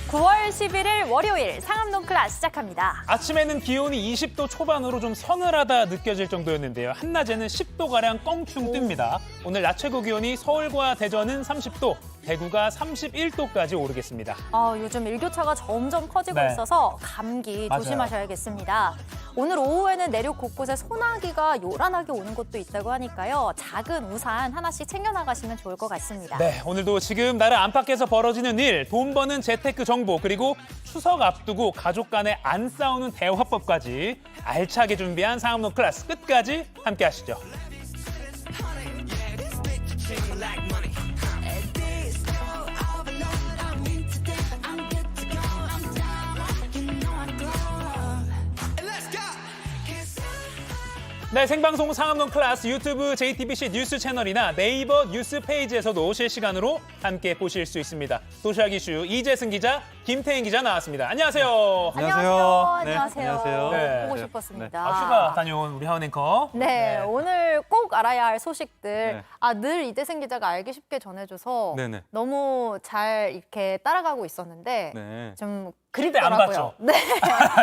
9월 11일 월요일 상암동 클래스 시작합니다. 아침에는 기온이 20도 초반으로 좀 서늘하다 느껴질 정도였는데요. 한낮에는 10도가량 껑충 뜹니다. 오늘 낮 최고 기온이 서울과 대전은 30도, 대구가 31도까지 오르겠습니다. 요즘 일교차가 점점 커지고 네. 있어서 감기 맞아요. 조심하셔야겠습니다. 오늘 오후에는 내륙 곳곳에 소나기가 요란하게 오는 곳도 있다고 하니까요. 작은 우산 하나씩 챙겨나가시면 좋을 것 같습니다. 네, 오늘도 지금 나라 안팎에서 벌어지는 일, 돈 버는 재테크 정보, 그리고 추석 앞두고 가족 간에 안 싸우는 대화법까지 알차게 준비한 상암동 클래스 끝까지 함께 하시죠. 네, 생방송 상암동 클래스 유튜브 JTBC 뉴스 채널이나 네이버 뉴스 페이지에서도 실시간으로 함께 보실 수 있습니다. 소셜 이슈 이재승 기자, 김태인 기자 나왔습니다. 안녕하세요. 안녕하세요. 네, 안녕하세요. 안녕하세요. 네. 보고 싶었습니다. 휴가 다녀온 우리 하원 앵커. 네, 오늘 꼭 알아야 할 소식들 네. 늘 이대승 기자가 알기 쉽게 전해줘서 네네. 너무 잘 이렇게 따라가고 있었는데 네. 좀 근데 안 그립더라고요. 봤죠? 네.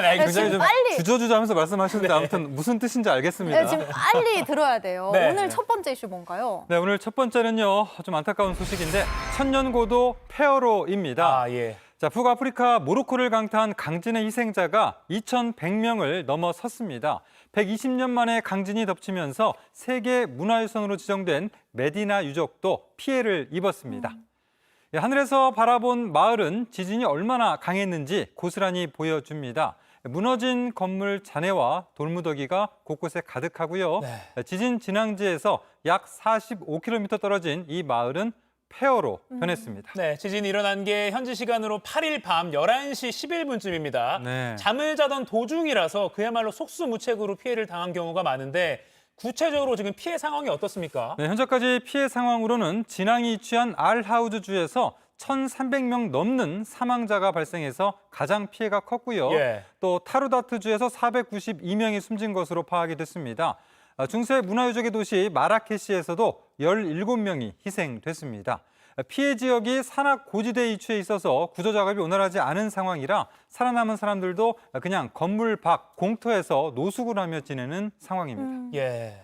네, 굉장히 지금 좀 빨리. 주저주저하면서 말씀하시는데 아무튼 무슨 뜻인지 알겠습니다. 네, 지금 빨리 들어야 돼요. 네. 오늘 첫 번째 이슈 뭔가요? 네, 오늘 첫 번째는요. 좀 안타까운 소식인데 천년고도 페어로입니다. 아, 예. 자, 북아프리카 모로코를 강타한 강진의 희생자가 2,100명을 넘어섰습니다. 120년 만에 강진이 덮치면서 세계 문화유산으로 지정된 메디나 유적도 피해를 입었습니다. 하늘에서 바라본 마을은 지진이 얼마나 강했는지 고스란히 보여줍니다. 무너진 건물 잔해와 돌무더기가 곳곳에 가득하고요. 네. 지진 진앙지에서 약 45km 떨어진 이 마을은 폐허로 변했습니다. 네, 지진이 일어난 게 현지 시간으로 8일 밤 11시 11분쯤입니다. 네. 잠을 자던 도중이라서 그야말로 속수무책으로 피해를 당한 경우가 많은데 구체적으로 지금 피해 상황이 어떻습니까? 네, 현재까지 피해 상황으로는 진앙이 취한 알하우즈주에서 1,300명 넘는 사망자가 발생해서 가장 피해가 컸고요. 예. 또 타루다트주에서 492명이 숨진 것으로 파악이 됐습니다. 중세 문화유적의 도시 마라케시에서도 17명이 희생됐습니다. 피해 지역이 산악 고지대에 위치해 있어서 구조 작업이 원활하지 않은 상황이라 살아남은 사람들도 그냥 건물 밖 공터에서 노숙을 하며 지내는 상황입니다. 예.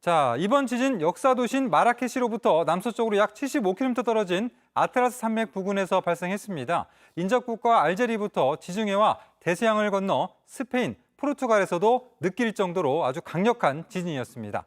자, 이번 지진 역사 도시인 마라케시로부터 남서쪽으로 약 75km 떨어진 아트라스 산맥 부근에서 발생했습니다. 인접국가 알제리부터 지중해와 대서양을 건너 스페인, 포르투갈에서도 느낄 정도로 아주 강력한 지진이었습니다.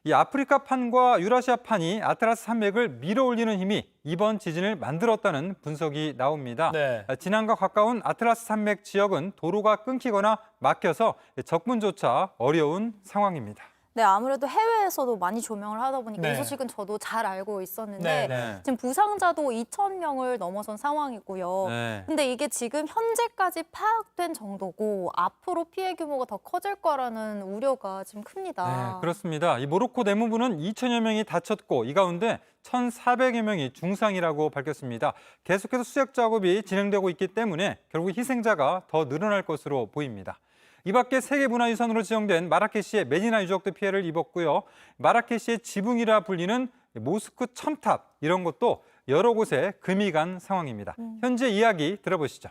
이 아프리카판과 유라시아판이 아트라스 산맥을 밀어올리는 힘이 이번 지진을 만들었다는 분석이 나옵니다. 네. 진앙과 가까운 아트라스 산맥 지역은 도로가 끊기거나 막혀서 접근조차 어려운 상황입니다. 네, 아무래도 해외에서도 많이 조명을 하다 보니까 네. 이 소식은 저도 잘 알고 있었는데 네. 지금 부상자도 2,000명을 넘어선 상황이고요. 네. 근데 이게 지금 현재까지 파악된 정도고 앞으로 피해 규모가 더 커질 거라는 우려가 지금 큽니다. 네, 그렇습니다. 이 모로코 내무부는 2천여 명이 다쳤고 이 가운데 1,400여 명이 중상이라고 밝혔습니다. 계속해서 수색 작업이 진행되고 있기 때문에 결국 희생자가 더 늘어날 것으로 보입니다. 이 밖에 세계문화유산으로 지정된 마라케시의 메디나 유적도 피해를 입었고요. 마라케시의 지붕이라 불리는 모스크 첨탑 이런 것도 여러 곳에 금이 간 상황입니다. 현재 이야기 들어보시죠.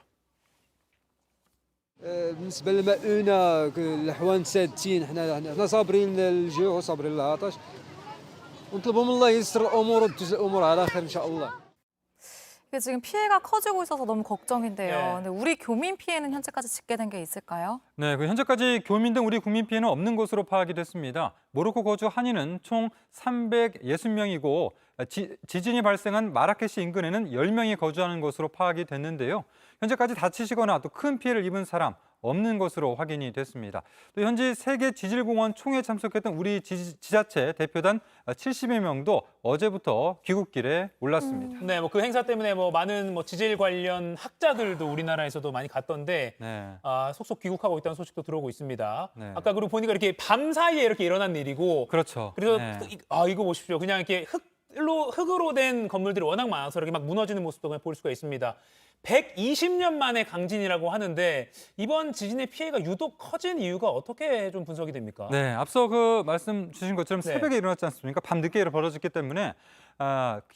بالنسبه للمؤونه الاحوال سادتين حنا صابرين للجوع وصابرين للعطش ونطلبوا من الله ييسر الامور وتجزي الامور على خير ان شاء الله. 이게 지금 피해가 커지고 있어서 너무 걱정인데요. 네. 근데 우리 교민 피해는 현재까지 집계된 게 있을까요? 네, 현재까지 교민 등 우리 국민 피해는 없는 것으로 파악이 됐습니다. 모로코 거주 한인은 총 360명이고 지진이 발생한 마라케시 인근에는 10명이 거주하는 것으로 파악이 됐는데요. 현재까지 다치시거나 또 큰 피해를 입은 사람 없는 것으로 확인이 됐습니다. 또 현지 세계 지질공원 총회에 참석했던 우리 지자체 대표단 70여 명도 어제부터 귀국길에 올랐습니다. 네, 그 행사 때문에 많은 지질 관련 학자들도 우리나라에서도 많이 갔던데 네. 속속 귀국하고 있다는 소식도 들어오고 있습니다. 네. 아까 그리고 보니까 이렇게 밤 사이에 이렇게 일어난 일이고 그렇죠. 그래서 네. 이거 보십시오. 그냥 이렇게 흙으로 된 건물들이 워낙 많아서 이렇게 막 무너지는 모습도 그냥 볼 수가 있습니다. 120년 만에 강진이라고 하는데 이번 지진의 피해가 유독 커진 이유가 어떻게 좀 분석이 됩니까? 네, 앞서 그 말씀 주신 것처럼 네. 새벽에 일어났지 않습니까? 밤 늦게 벌어졌기 때문에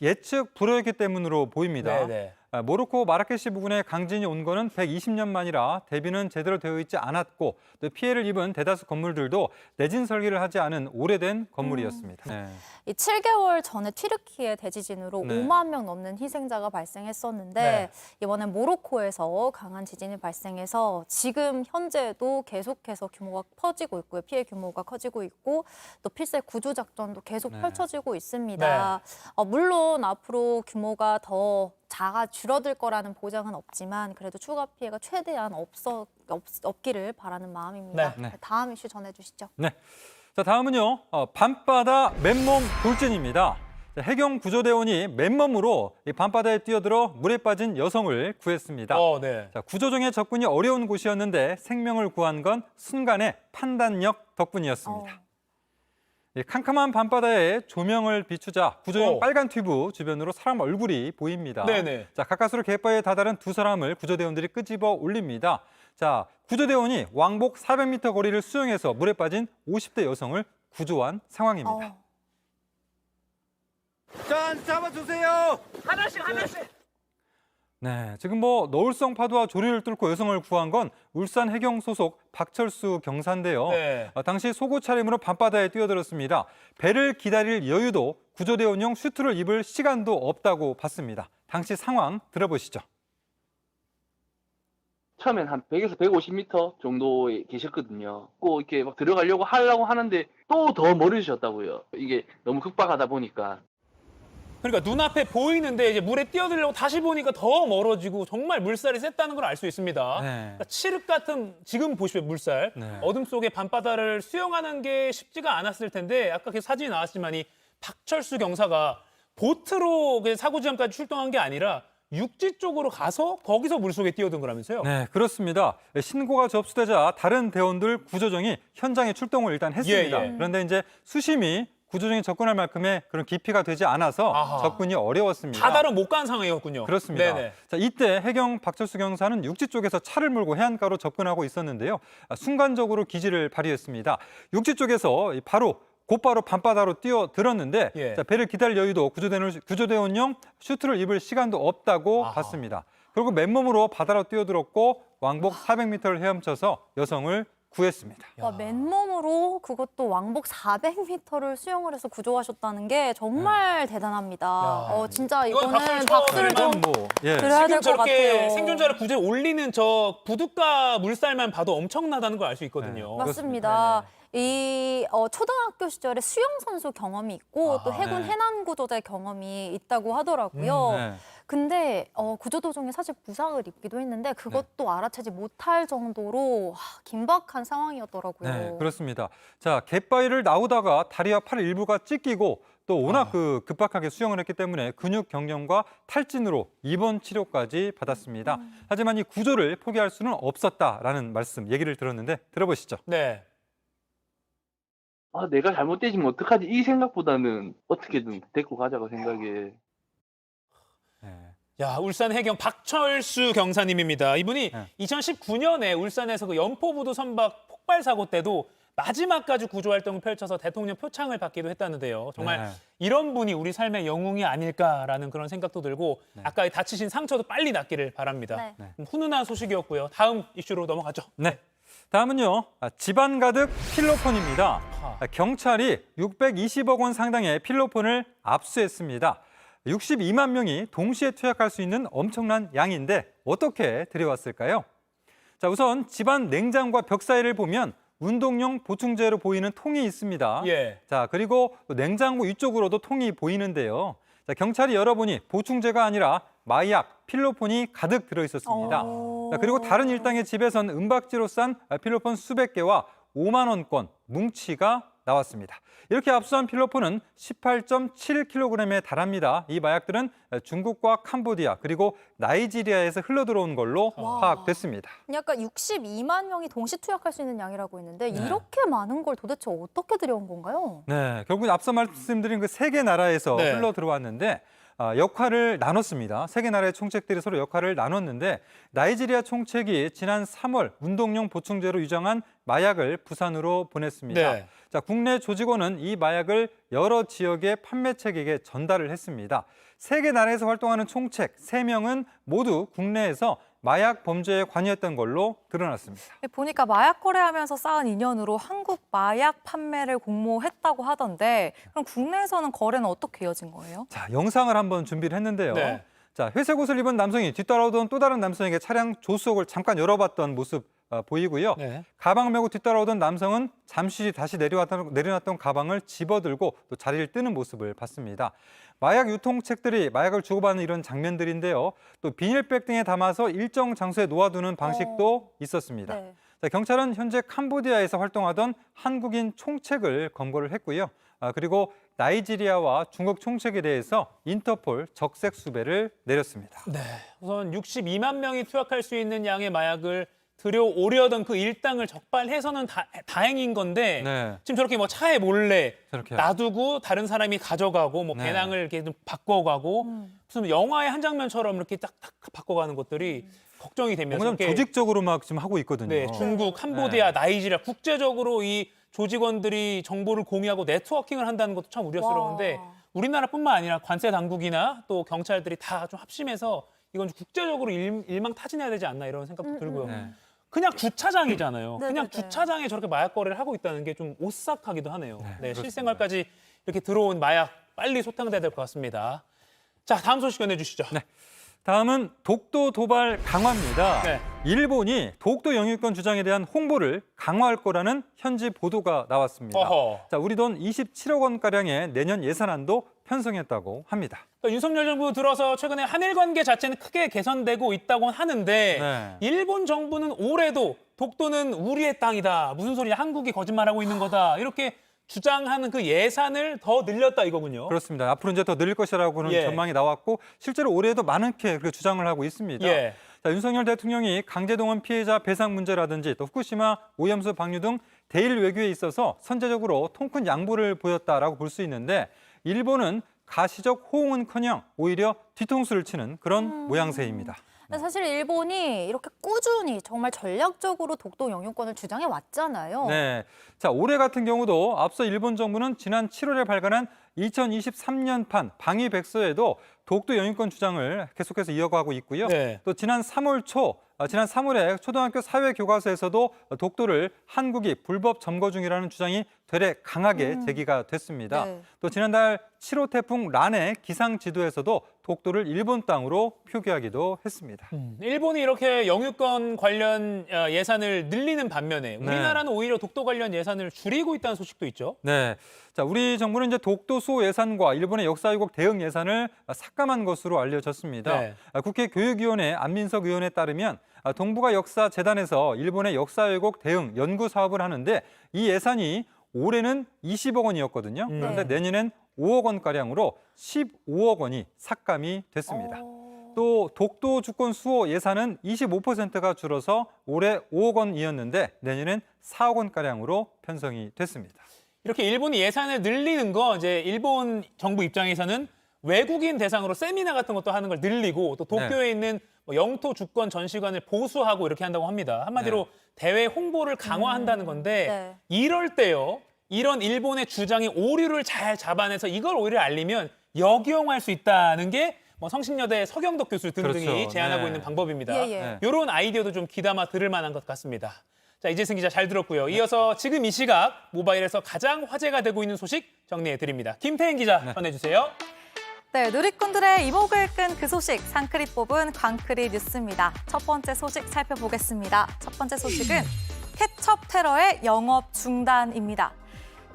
예측 불허였기 때문으로 보입니다. 네. 모로코 마라케시 부근에 강진이 온 거는 120년 만이라 대비는 제대로 되어 있지 않았고 또 피해를 입은 대다수 건물들도 내진 설계를 하지 않은 오래된 건물이었습니다. 네. 이 7개월 전에 튀르키예 대지진으로 네. 5만 명 넘는 희생자가 발생했었는데 네. 이번엔 모로코에서 강한 지진이 발생해서 지금 현재도 계속해서 규모가 커지고 있고요. 피해 규모가 커지고 있고 또 필살 구조 작전도 계속 네. 펼쳐지고 있습니다. 물론 앞으로 규모가 더 줄어들 거라는 보장은 없지만 그래도 추가 피해가 최대한 없기를 바라는 마음입니다. 네. 다음 이슈 전해주시죠. 네. 자, 다음은요. 밤바다 맨몸 돌진입니다. 자, 해경 구조대원이 맨몸으로 이 밤바다에 뛰어들어 물에 빠진 여성을 구했습니다. 네. 자, 구조정에 접근이 어려운 곳이었는데 생명을 구한 건 순간의 판단력 덕분이었습니다. 이 캄캄한 밤바다에 조명을 비추자 구조용 빨간 튜브 주변으로 사람 얼굴이 보입니다. 네네. 자, 가까스로 갯바에 다다른 두 사람을 구조대원들이 끄집어 올립니다. 자, 구조대원이 왕복 400m 거리를 수영해서 물에 빠진 50대 여성을 구조한 상황입니다. 짠 잡아주세요. 네, 지금 뭐 너울성 파도와 조류를 뚫고 여성을 구한 건 울산 해경 소속 박철수 경사인데요. 네. 당시 속옷 차림으로 밤바다에 뛰어들었습니다. 배를 기다릴 여유도 구조대원용 슈트를 입을 시간도 없다고 봤습니다. 당시 상황 들어보시죠. 처음엔 한 100에서 150m 정도에 계셨거든요. 꼭 이렇게 막 들어가려고 하려고 하는데 또 더 멀어지셨다고요. 이게 너무 급박하다 보니까. 그러니까 눈앞에 보이는데 이제 물에 뛰어들려고 다시 보니까 더 멀어지고 정말 물살이 셌다는 걸 알 수 있습니다. 네. 그러니까 칠흑 같은 지금 보시면 물살, 네. 어둠 속의 밤바다를 수영하는 게 쉽지가 않았을 텐데 아까 계속 사진이 나왔지만 이 박철수 경사가 보트로 사고 지점까지 출동한 게 아니라 육지 쪽으로 가서 거기서 물속에 뛰어든 거라면서요? 네, 그렇습니다. 신고가 접수되자 다른 대원들 구조정이 현장에 출동을 일단 했습니다. 예. 그런데 이제 수심이 구조정이 접근할 만큼의 그런 깊이가 되지 않아서 아하. 접근이 어려웠습니다. 바다로 못 간 상황이었군요. 그렇습니다. 네네. 자, 이때 해경 박철수 경사는 육지 쪽에서 차를 몰고 해안가로 접근하고 있었는데요. 순간적으로 기지를 발휘했습니다. 육지 쪽에서 곧바로 밤바다로 뛰어들었는데 예. 자, 배를 기다릴 여유도 구조대원용 슈트를 입을 시간도 없다고 아하. 봤습니다. 결국 맨몸으로 바다로 뛰어들었고 왕복 400m를 헤엄쳐서 여성을 구했습니다. 와, 맨몸으로 그것도 왕복 400m를 수영을 해서 구조하셨다는 게 정말 대단합니다. 야. 진짜 이건 이거는 박수를 박수를 쳐야 좀 뭐, 예. 드려야 될 지금 것 저렇게 같아요. 생존자를 구조에 올리는 저 부둣가 물살만 봐도 엄청나다는 걸 알 수 있거든요. 네. 맞습니다. 이 초등학교 시절에 수영 선수 경험이 있고 또 해군 네. 해난 구조대 경험이 있다고 하더라고요. 네. 근데 구조도 중에 사실 부상을 입기도 했는데 그것도 알아채지 못할 정도로 긴박한 상황이었더라고요. 네, 그렇습니다. 자, 갯바위를 나오다가 다리와 팔 일부가 찢기고 또 워낙 급박하게 수영을 했기 때문에 근육 경련과 탈진으로 입원 치료까지 받았습니다. 하지만 이 구조를 포기할 수는 없었다라는 얘기를 들었는데 들어보시죠. 네. 아, 내가 잘못되지면 어떡하지? 이 생각보다는 어떻게든 데리고 가자고 생각에. 네. 야, 울산 해경 박철수 경사님입니다. 이분이 네. 2019년에 울산에서 그 연포부두 선박 폭발 사고 때도 마지막까지 구조 활동을 펼쳐서 대통령 표창을 받기도 했다는데요. 정말 네. 이런 분이 우리 삶의 영웅이 아닐까라는 그런 생각도 들고 아까 다치신 상처도 빨리 낫기를 바랍니다. 네. 훈훈한 소식이었고요. 다음 이슈로 넘어가죠. 네. 다음은요. 집안 가득 필로폰입니다. 경찰이 620억 원 상당의 필로폰을 압수했습니다. 62만 명이 동시에 투약할 수 있는 엄청난 양인데 어떻게 들여왔을까요? 자, 우선 집안 냉장고와 벽 사이를 보면 운동용 보충제로 보이는 통이 있습니다. 예. 자, 그리고 또 냉장고 위쪽으로도 통이 보이는데요. 자, 경찰이 열어보니 보충제가 아니라 마약, 필로폰이 가득 들어있었습니다. 자, 그리고 다른 일당의 집에선 은박지로 싼 필로폰 수백 개와 5만 원권 뭉치가 나왔습니다. 이렇게 압수한 필로폰은 18.7kg에 달합니다. 이 마약들은 중국과 캄보디아 그리고 나이지리아에서 흘러들어온 걸로 파악됐습니다. 약간 62만 명이 동시 투약할 수 있는 양이라고 했는데 네. 이렇게 많은 걸 도대체 어떻게 들여온 건가요? 네, 결국 앞서 말씀드린 그 세 개 나라에서 네. 흘러들어왔는데 역할을 나눴습니다. 세 개 나라의 총책들이 서로 역할을 나눴는데 나이지리아 총책이 지난 3월 운동용 보충제로 유정한 마약을 부산으로 보냈습니다. 네. 자, 국내 조직원은 이 마약을 여러 지역의 판매책에게 전달을 했습니다. 세 개 나라에서 활동하는 총책 3명은 모두 국내에서 마약 범죄에 관여했던 걸로 드러났습니다. 보니까 마약 거래하면서 쌓은 인연으로 한국 마약 판매를 공모했다고 하던데 그럼 국내에서는 거래는 어떻게 이어진 거예요? 자, 영상을 한번 준비를 했는데요. 네. 자, 회색 옷을 입은 남성이 뒤따라오던 또 다른 남성에게 차량 조수석을 잠깐 열어봤던 모습 보이고요. 네. 가방 메고 뒤따라오던 남성은 잠시 다시 내려놨던 가방을 집어들고 또 자리를 뜨는 모습을 봤습니다. 마약 유통책들이 마약을 주고받는 이런 장면들인데요. 또 비닐백 등에 담아서 일정 장소에 놓아두는 방식도 있었습니다. 네. 자, 경찰은 현재 캄보디아에서 활동하던 한국인 총책을 검거를 했고요. 그리고 나이지리아와 중국 총책에 대해서 인터폴 적색 수배를 내렸습니다. 네. 우선 62만 명이 투약할 수 있는 양의 마약을 들여오려던 그 일당을 적발해서는 다행인 건데 네. 지금 저렇게 뭐 차에 몰래 저렇게요. 놔두고 다른 사람이 가져가고 뭐 네. 배낭을 이렇게 좀 바꿔가고 무슨 영화의 한 장면처럼 이렇게 딱딱 바꿔가는 것들이 걱정이 됩니다. 뭔가 좀 저렇게 조직적으로 막 지금 하고 있거든요. 네, 중국, 캄보디아, 나이지리아 국제적으로 이 조직원들이 정보를 공유하고 네트워킹을 한다는 것도 참 우려스러운데 와. 우리나라뿐만 아니라 관세 당국이나 또 경찰들이 다 좀 합심해서 이건 좀 국제적으로 일망타진해야 되지 않나 이런 생각도 들고요. 네. 그냥 주차장이잖아요. 네네네. 그냥 주차장에 저렇게 마약 거래를 하고 있다는 게 좀 오싹하기도 하네요. 네, 그렇습니다. 실생활까지 이렇게 들어온 마약 빨리 소탕돼야 될 것 같습니다. 자, 다음 소식 전해주시죠. 네. 다음은 독도 도발 강화입니다. 네. 일본이 독도 영유권 주장에 대한 홍보를 강화할 거라는 현지 보도가 나왔습니다. 어허. 자, 우리 돈 27억 원가량의 내년 예산안도 편성했다고 합니다. 그러니까 윤석열 정부 들어서 최근에 한일 관계 자체는 크게 개선되고 있다고 하는데 네. 일본 정부는 올해도 독도는 우리의 땅이다. 무슨 소리야? 한국이 거짓말하고 있는 거다. 이렇게 주장하는 그 예산을 더 늘렸다 이거군요. 그렇습니다. 앞으로 이제 더 늘릴 것이라고는 예. 전망이 나왔고 실제로 올해도 많게 그렇게 주장을 하고 있습니다. 예. 자, 윤석열 대통령이 강제동원 피해자 배상 문제라든지 또 후쿠시마 오염수 방류 등 대일 외교에 있어서 선제적으로 통큰 양보를 보였다라고 볼 수 있는데 일본은 가시적 호응은커녕 오히려 뒤통수를 치는 그런 모양새입니다. 근데 사실 일본이 이렇게 꾸준히 정말 전략적으로 독도 영유권을 주장해 왔잖아요. 네. 자, 올해 같은 경우도 앞서 일본 정부는 지난 7월에 발간한 2023년판 방위 백서에도 독도 영유권 주장을 계속해서 이어가고 있고요. 네. 또 지난 3월에 초등학교 사회 교과서에서도 독도를 한국이 불법 점거 중이라는 주장이 되레 강하게 제기가 됐습니다. 네. 또 지난달 7호 태풍 란의 기상 지도에서도 독도를 일본 땅으로 표기하기도 했습니다. 일본이 이렇게 영유권 관련 예산을 늘리는 반면에 우리나라는 오히려 독도 관련 예산을 줄이고 있다는 소식도 있죠. 네. 자, 우리 정부는 이제 독도 수호 예산과 일본의 역사 왜곡 대응 예산을 삭감한 것으로 알려졌습니다. 네. 국회 교육위원회 안민석 의원에 따르면 동북아 역사 재단에서 일본의 역사 왜곡 대응 연구 사업을 하는데 이 예산이 올해는 20억 원이었거든요. 그런데 내년엔 5억 원가량으로 15억 원이 삭감이 됐습니다. 또 독도 주권 수호 예산은 25%가 줄어서 올해 5억 원이었는데 내년엔 4억 원가량으로 편성이 됐습니다. 이렇게 일본이 예산을 늘리는 거 이제 일본 정부 입장에서는 외국인 대상으로 세미나 같은 것도 하는 걸 늘리고 또 도쿄에 있는 뭐 영토 주권 전시관을 보수하고 이렇게 한다고 합니다. 한마디로 대외 홍보를 강화한다는 건데 네. 이럴 때요. 이런 일본의 주장이 오류를 잘 잡아내서 이걸 오히려 알리면 역이용할 수 있다는 게 뭐 성신여대 서경덕 교수 등등이 그렇죠. 제안하고 네. 있는 방법입니다. 예, 예. 네. 이런 아이디어도 좀 귀담아 들을 만한 것 같습니다. 자, 이재승 기자 잘 들었고요. 이어서 지금 이 시각 모바일에서 가장 화제가 되고 있는 소식 정리해 드립니다. 김태인 기자 전해주세요. 네, 누리꾼들의 이목을 끈 그 소식, 상크리 뽑은 광크리 뉴스입니다. 첫 번째 소식 살펴보겠습니다. 첫 번째 소식은 케첩 테러의 영업 중단입니다.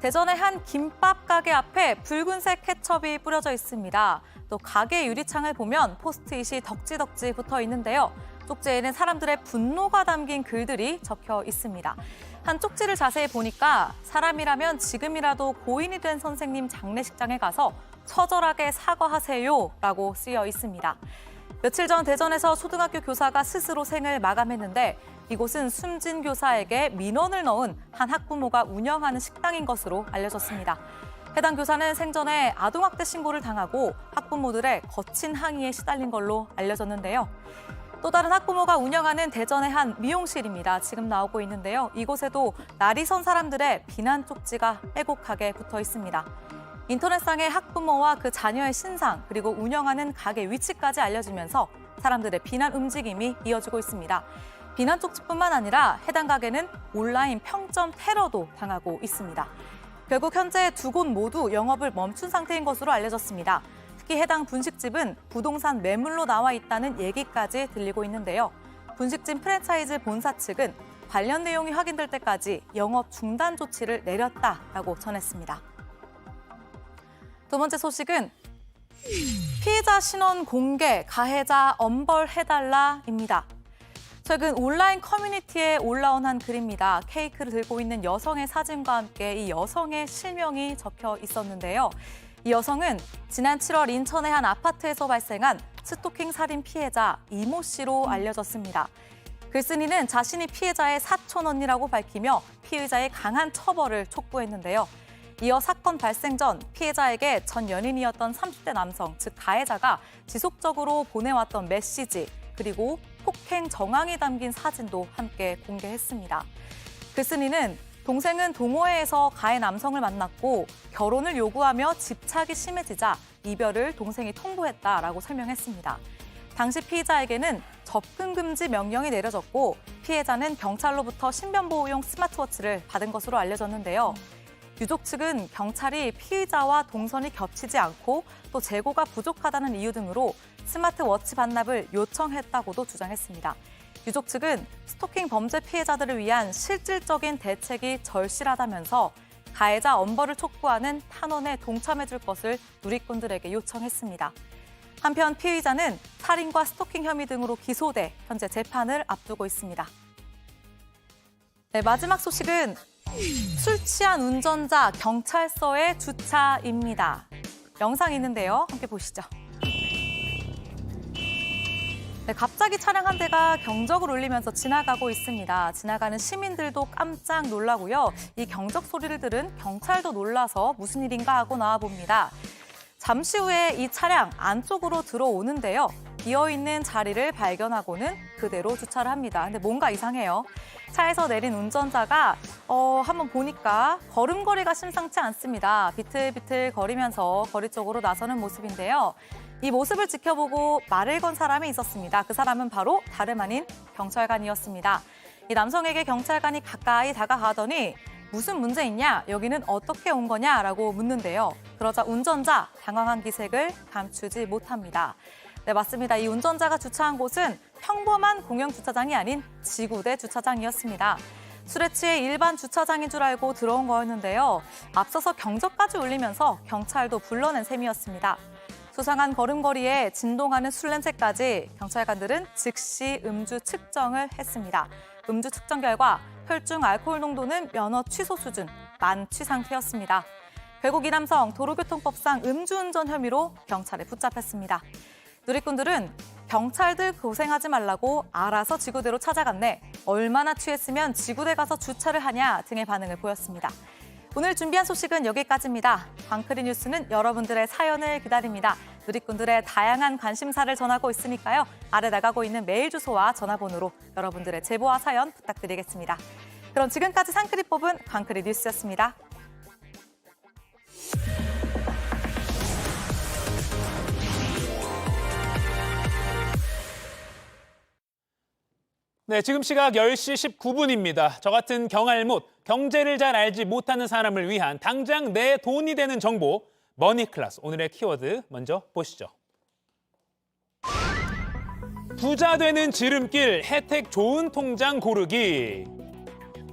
대전의 한 김밥 가게 앞에 붉은색 케첩이 뿌려져 있습니다. 또 가게 유리창을 보면 포스트잇이 덕지덕지 붙어 있는데요. 쪽지에는 사람들의 분노가 담긴 글들이 적혀 있습니다. 한 쪽지를 자세히 보니까 사람이라면 지금이라도 고인이 된 선생님 장례식장에 가서 처절하게 사과하세요라고 쓰여 있습니다. 며칠 전 대전에서 초등학교 교사가 스스로 생을 마감했는데 이곳은 숨진 교사에게 민원을 넣은 한 학부모가 운영하는 식당인 것으로 알려졌습니다. 해당 교사는 생전에 아동학대 신고를 당하고 학부모들의 거친 항의에 시달린 걸로 알려졌는데요. 또 다른 학부모가 운영하는 대전의 한 미용실입니다. 지금 나오고 있는데요. 이곳에도 날이 선 사람들의 비난 쪽지가 빼곡하게 붙어 있습니다. 인터넷상의 학부모와 그 자녀의 신상, 그리고 운영하는 가게 위치까지 알려지면서 사람들의 비난 움직임이 이어지고 있습니다. 비난 쪽지뿐만 아니라 해당 가게는 온라인 평점 테러도 당하고 있습니다. 결국 현재 두 곳 모두 영업을 멈춘 상태인 것으로 알려졌습니다. 특히 해당 분식집은 부동산 매물로 나와 있다는 얘기까지 들리고 있는데요. 분식집 프랜차이즈 본사 측은 관련 내용이 확인될 때까지 영업 중단 조치를 내렸다라고 전했습니다. 두 번째 소식은 피해자 신원 공개, 가해자 엄벌해달라입니다. 최근 온라인 커뮤니티에 올라온 한 글입니다. 케이크를 들고 있는 여성의 사진과 함께 이 여성의 실명이 적혀 있었는데요. 이 여성은 지난 7월 인천의 한 아파트에서 발생한 스토킹 살인 피해자 이모 씨로 알려졌습니다. 글쓴이는 자신이 피해자의 사촌 언니라고 밝히며 피의자의 강한 처벌을 촉구했는데요. 이어 사건 발생 전 피해자에게 전 연인이었던 30대 남성, 즉 가해자가 지속적으로 보내왔던 메시지, 그리고 폭행 정황이 담긴 사진도 함께 공개했습니다. 글쓴이는 동생은 동호회에서 가해 남성을 만났고 결혼을 요구하며 집착이 심해지자 이별을 동생이 통보했다라고 설명했습니다. 당시 피의자에게는 접근 금지 명령이 내려졌고 피해자는 경찰로부터 신변보호용 스마트워치를 받은 것으로 알려졌는데요. 유족 측은 경찰이 피의자와 동선이 겹치지 않고 또 재고가 부족하다는 이유 등으로 스마트워치 반납을 요청했다고도 주장했습니다. 유족 측은 스토킹 범죄 피해자들을 위한 실질적인 대책이 절실하다면서 가해자 엄벌을 촉구하는 탄원에 동참해줄 것을 누리꾼들에게 요청했습니다. 한편 피의자는 살인과 스토킹 혐의 등으로 기소돼 현재 재판을 앞두고 있습니다. 네, 마지막 소식은 술 취한 운전자 경찰서에 주차입니다. 영상이 있는데요. 함께 보시죠. 네, 갑자기 차량 한 대가 경적을 울리면서 지나가고 있습니다. 지나가는 시민들도 깜짝 놀라고요. 이 경적 소리를 들은 경찰도 놀라서 무슨 일인가 하고 나와봅니다. 잠시 후에 이 차량 안쪽으로 들어오는데요. 비어있는 자리를 발견하고는 그대로 주차를 합니다. 근데 뭔가 이상해요. 차에서 내린 운전자가 한번 보니까 걸음걸이가 심상치 않습니다. 비틀비틀 거리면서 거리 쪽으로 나서는 모습인데요. 이 모습을 지켜보고 말을 건 사람이 있었습니다. 그 사람은 바로 다름 아닌 경찰관이었습니다. 이 남성에게 경찰관이 가까이 다가가더니 무슨 문제 있냐? 여기는 어떻게 온 거냐라고 묻는데요. 그러자 운전자 당황한 기색을 감추지 못합니다. 네, 맞습니다. 이 운전자가 주차한 곳은 평범한 공영 주차장이 아닌 지구대 주차장이었습니다. 술에 취해 일반 주차장인 줄 알고 들어온 거였는데요. 앞서서 경적까지 울리면서 경찰도 불러낸 셈이었습니다. 수상한 걸음걸이에 진동하는 술 냄새까지 경찰관들은 즉시 음주 측정을 했습니다. 음주 측정 결과 혈중 알코올 농도는 면허 취소 수준, 만취 상태였습니다. 결국 이 남성 도로교통법상 음주운전 혐의로 경찰에 붙잡혔습니다. 누리꾼들은 경찰들 고생하지 말라고 알아서 지구대로 찾아갔네. 얼마나 취했으면 지구대 가서 주차를 하냐 등의 반응을 보였습니다. 오늘 준비한 소식은 여기까지입니다. 광크리 뉴스는 여러분들의 사연을 기다립니다. 누리꾼들의 다양한 관심사를 전하고 있으니까요. 아래 나가고 있는 메일 주소와 전화번호로 여러분들의 제보와 사연 부탁드리겠습니다. 그럼 지금까지 상크리 뽑은 광크리 뉴스였습니다. 네, 지금 시각 10시 19분입니다. 저 같은 경알못, 경제를 잘 알지 못하는 사람을 위한 당장 내 돈이 되는 정보, 머니클래스. 오늘의 키워드 먼저 보시죠. 부자 되는 지름길, 혜택 좋은 통장 고르기.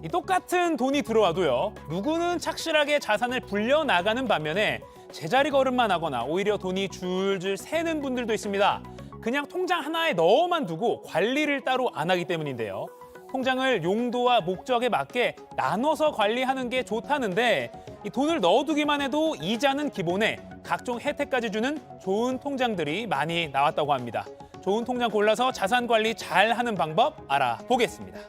이 똑같은 돈이 들어와도요. 누구는 착실하게 자산을 불려나가는 반면에 제자리 걸음만 하거나 오히려 돈이 줄줄 새는 분들도 있습니다. 그냥 통장 하나에 넣어만 두고 관리를 따로 안 하기 때문인데요. 통장을 용도와 목적에 맞게 나눠서 관리하는 게 좋다는데 이 돈을 넣어두기만 해도 이자는 기본에 각종 혜택까지 주는 좋은 통장들이 많이 나왔다고 합니다. 좋은 통장 골라서 자산 관리 잘 하는 방법 알아보겠습니다.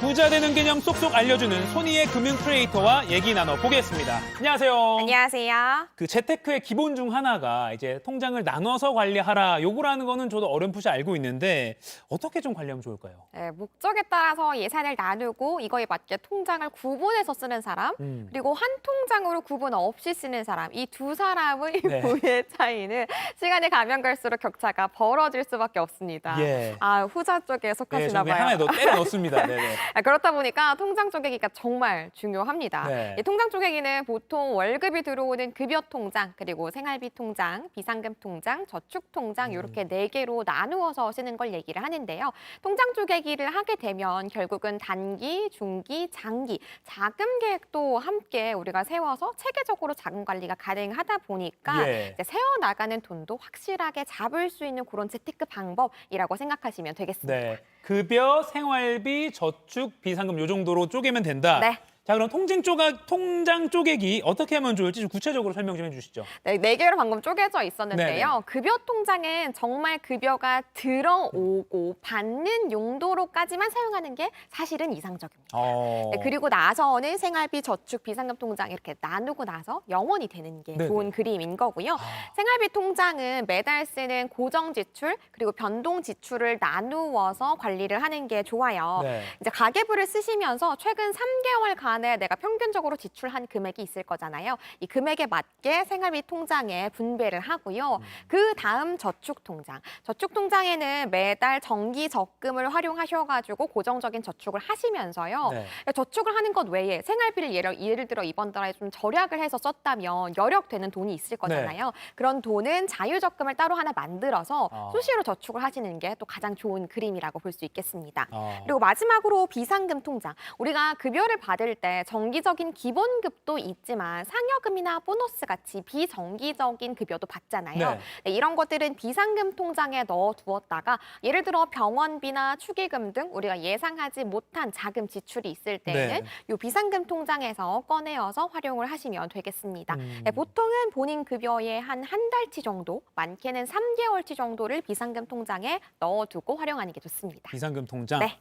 부자 되는 개념 쏙쏙 알려주는 손희의 금융 크리에이터와 얘기 나눠보겠습니다. 안녕하세요. 안녕하세요. 그 재테크의 기본 중 하나가 이제 통장을 나눠서 관리하라 요거라는 거는 저도 어렴풋이 알고 있는데 어떻게 좀 관리하면 좋을까요? 네, 목적에 따라서 예산을 나누고 이거에 맞게 통장을 구분해서 쓰는 사람, 그리고 한 통장으로 구분 없이 쓰는 사람, 이 두 사람의 네. 부의 차이는 시간이 가면 갈수록 격차가 벌어질 수밖에 없습니다. 예. 후자 쪽에 네, 속하시나 저기 봐요. 하나에 때려 넣습니다. 네네. 그렇다 보니까 통장 쪼개기가 정말 중요합니다. 네. 이 통장 쪼개기는 보통 월급이 들어오는 급여 통장, 그리고 생활비 통장, 비상금 통장, 저축 통장 이렇게 4개로 나누어서 쓰는 걸 얘기를 하는데요. 통장 쪼개기를 하게 되면 결국은 단기, 중기, 장기, 자금 계획도 함께 우리가 세워서 체계적으로 자금 관리가 가능하다 보니까 예. 이제 세워나가는 돈도 확실하게 잡을 수 있는 그런 재테크 방법이라고 생각하시면 되겠습니다. 네. 급여, 생활비, 저축, 비상금 요 정도로 쪼개면 된다. 네. 자, 그럼 통장 쪼개기 어떻게 하면 좋을지 좀 구체적으로 설명 좀 해주시죠. 네, 4개로 방금 쪼개져 있었는데요. 네네. 급여 통장은 정말 급여가 들어오고 받는 용도로까지만 사용하는 게 사실은 이상적입니다. 네, 그리고 나서는 생활비, 저축, 비상금 통장 이렇게 나누고 나서 영원히 되는 게 네네. 좋은 그림인 거고요. 생활비 통장은 매달 쓰는 고정 지출 그리고 변동 지출을 나누어서 관리를 하는 게 좋아요. 네. 이제 가계부를 쓰시면서 최근 3개월간에 내가 평균적으로 지출한 금액이 있을 거잖아요. 이 금액에 맞게 생활비 통장에 분배를 하고요. 그 다음 저축 통장. 저축 통장에는 매달 정기 적금을 활용하셔가지고 고정적인 저축을 하시면서요. 네. 저축을 하는 것 외에 생활비를 예를 들어 이번 달에 좀 절약을 해서 썼다면 여력되는 돈이 있을 거잖아요. 그런 돈은 자유적금을 따로 하나 만들어서 수시로 저축을 하시는 게 또 가장 좋은 그림이라고 볼 수 있겠습니다. 그리고 마지막으로 비상금 통장. 우리가 급여를 받을 때 정기적인 기본급도 있지만 상여금이나 보너스 같이 비정기적인 급여도 받잖아요. 네, 이런 것들은 비상금 통장에 넣어두었다가 예를 들어 병원비나 축의금 등 우리가 예상하지 못한 자금 지출이 있을 때에는 이 비상금 통장에서 꺼내어서 활용을 하시면 되겠습니다. 네, 보통은 본인 급여의 한 달치 정도, 많게는 3개월치 정도를 비상금 통장에 넣어두고 활용하는 게 좋습니다. 비상금 통장. 네.